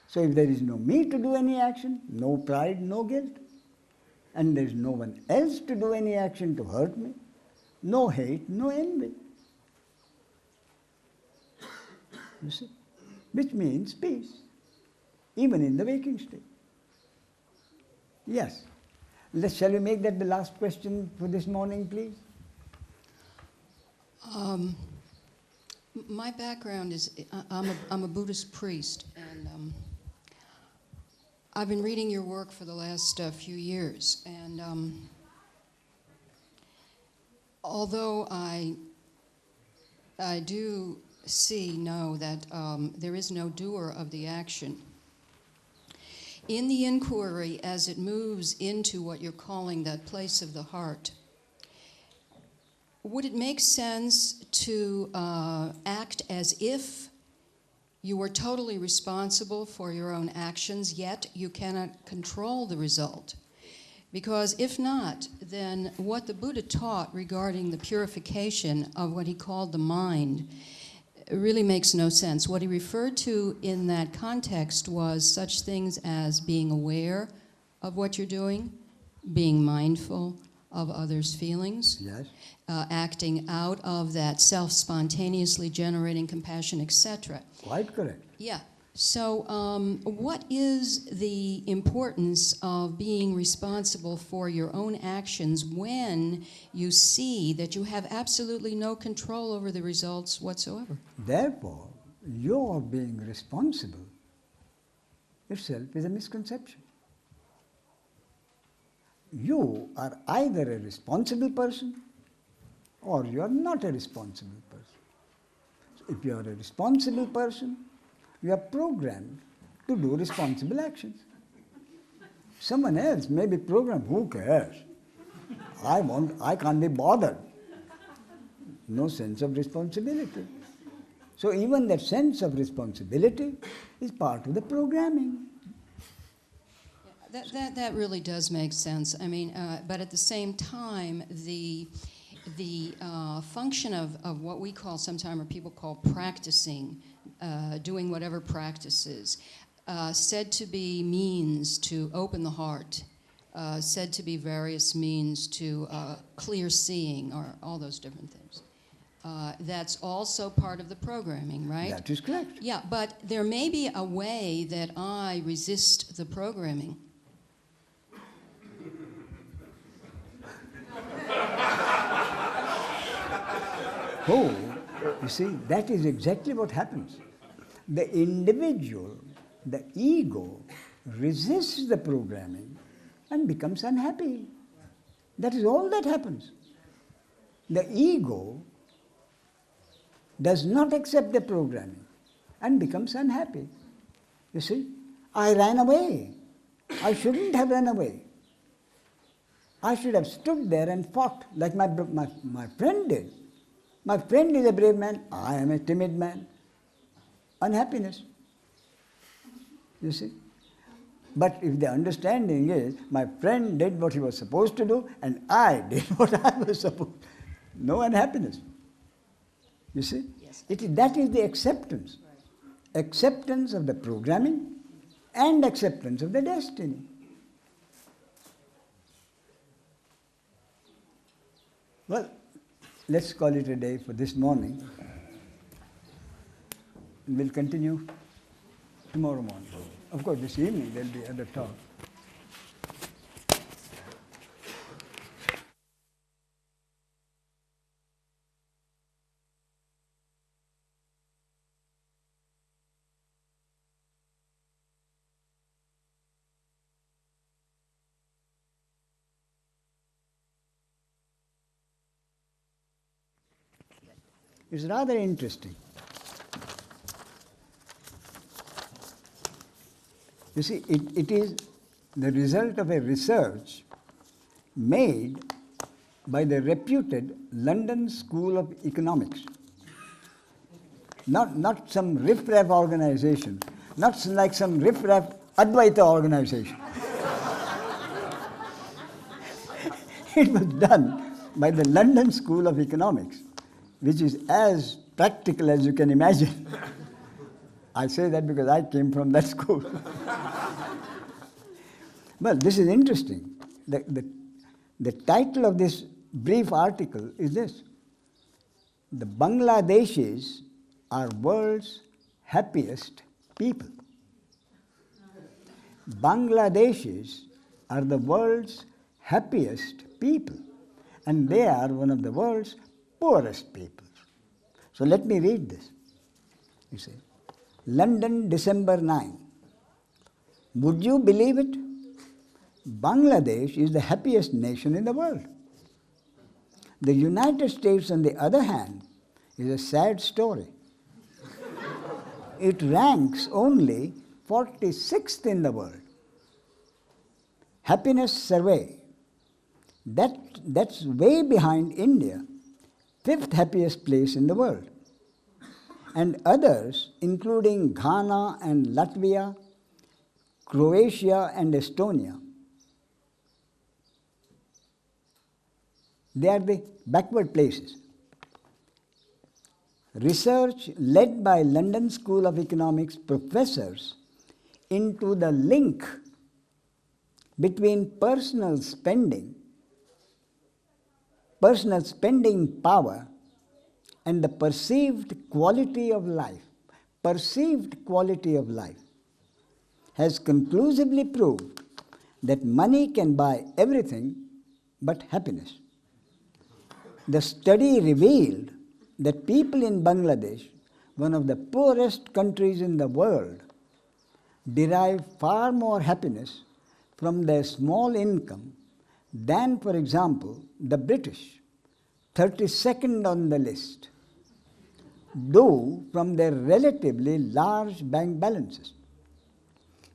So if there is no me to do any action, no pride, no guilt, and there is no one else to do any action to hurt me, no hate, no envy. You see? Which means peace, even in the waking state. Yes. Shall we make that the last question for this morning, please? My background is, I'm a Buddhist priest, and I've been reading your work for the last few years, and although I do know that there is no doer of the action, in the inquiry as it moves into what you're calling that place of the heart, would it make sense to act as if you were totally responsible for your own actions, yet you cannot control the result? Because if not, then what the Buddha taught regarding the purification of what he called the mind really makes no sense. What he referred to in that context was such things as being aware of what you're doing, being mindful of others' feelings, yes, acting out of that self-spontaneously generating compassion, etc. Quite correct. Yeah. So what is the importance of being responsible for your own actions when you see that you have absolutely no control over the results whatsoever? Therefore, your being responsible itself is a misconception. You are either a responsible person or you are not a responsible person. So if you are a responsible person, you are programmed to do responsible actions. Someone else may be programmed, who cares? I can't be bothered. No sense of responsibility. So even that sense of responsibility is part of the programming. That really does make sense. I mean, but at the same time, the function of what we call sometimes, or people call practicing, doing whatever practices, said to be means to open the heart, said to be various means to clear seeing, or all those different things. That's also part of the programming, right? That is correct. Yeah, but there may be a way that I resist the programming. Oh, you see, that is exactly what happens. The individual, the ego, resists the programming and becomes unhappy. That is all that happens. The ego does not accept the programming and becomes unhappy. You see, I ran away. I shouldn't have run away. I should have stood there and fought like my friend did. My friend is a brave man, I am a timid man. Unhappiness. You see? But if the understanding is, my friend did what he was supposed to do and I did what I was supposed to do, no unhappiness. You see? Yes. That is the acceptance. Right. Acceptance of the programming and acceptance of the destiny. Well, let's call it a day for this morning. We'll continue tomorrow morning. Of course, this evening there'll be other talk. It's rather interesting. You see, it is the result of a research made by the reputed London School of Economics. Not some riff-raff organization, not like some riff-raff Advaita organization. It was done by the London School of Economics, which is as practical as you can imagine. I say that because I came from that school. Well, this is interesting. The title of this brief article is this: The Bangladeshis are world's happiest people. Bangladeshis are the world's happiest people, and they are one of the world's poorest people. So let me read this. You see, London, December 9. Would you believe it? Bangladesh is the happiest nation in the world. The United States, on the other hand, is a sad story. It ranks only 46th in the world. Happiness survey. That's way behind India, 5th happiest place in the world. And others, including Ghana and Latvia, Croatia and Estonia, they are the backward places. Research led by London School of Economics professors into the link between personal spending power and the perceived quality of life has conclusively proved that money can buy everything but happiness. The study revealed that people in Bangladesh, one of the poorest countries in the world, derive far more happiness from their small income than, for example, the British, 32nd on the list, do from their relatively large bank balances.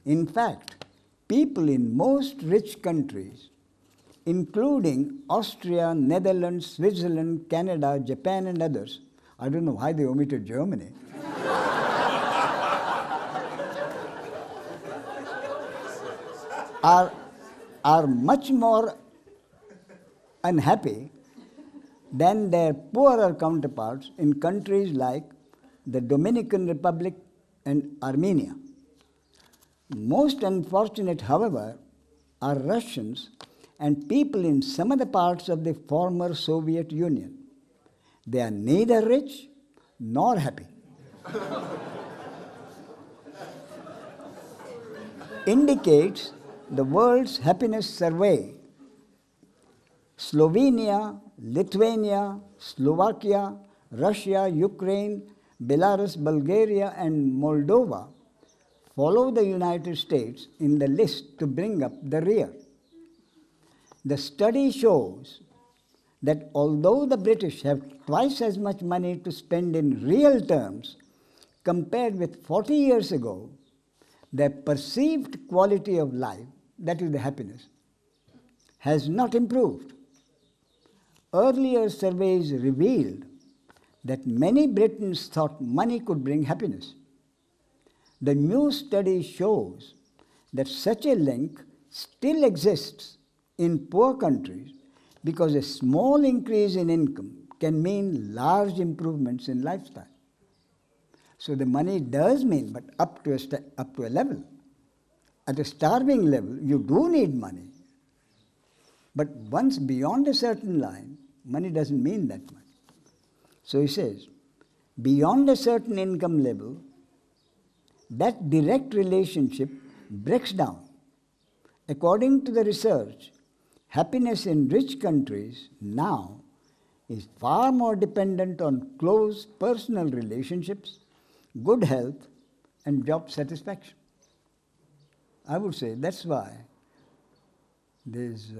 In fact, people in most rich countries, including Austria, Netherlands, Switzerland, Canada, Japan, and others, I don't know why they omitted Germany, are much more unhappy than their poorer counterparts in countries like the Dominican Republic and Armenia. Most unfortunate, however, are Russians and people in some other parts of the former Soviet Union. They are neither rich nor happy. Indicates the World's Happiness Survey. Slovenia, Lithuania, Slovakia, Russia, Ukraine, Belarus, Bulgaria, and Moldova follow the United States in the list to bring up the rear. The study shows that although the British have twice as much money to spend in real terms compared with 40 years ago, their perceived quality of life, that is the happiness, has not improved. Earlier surveys revealed that many Britons thought money could bring happiness. The new study shows that such a link still exists in poor countries because a small increase in income can mean large improvements in lifestyle. So the money does mean, but up to a level. At a starving level, you do need money. But once beyond a certain line, money doesn't mean that much. So he says, beyond a certain income level, that direct relationship breaks down. According to the research, happiness in rich countries now is far more dependent on close personal relationships, good health, and job satisfaction. I would say that's why there's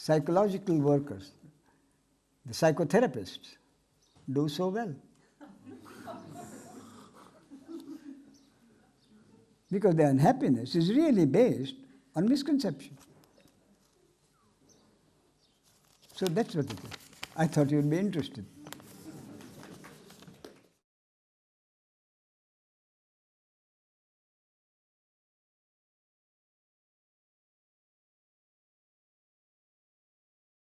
psychological workers, the psychotherapists, do so well. Because their unhappiness is really based on misconception. So that's what it is. I thought you'd be interested.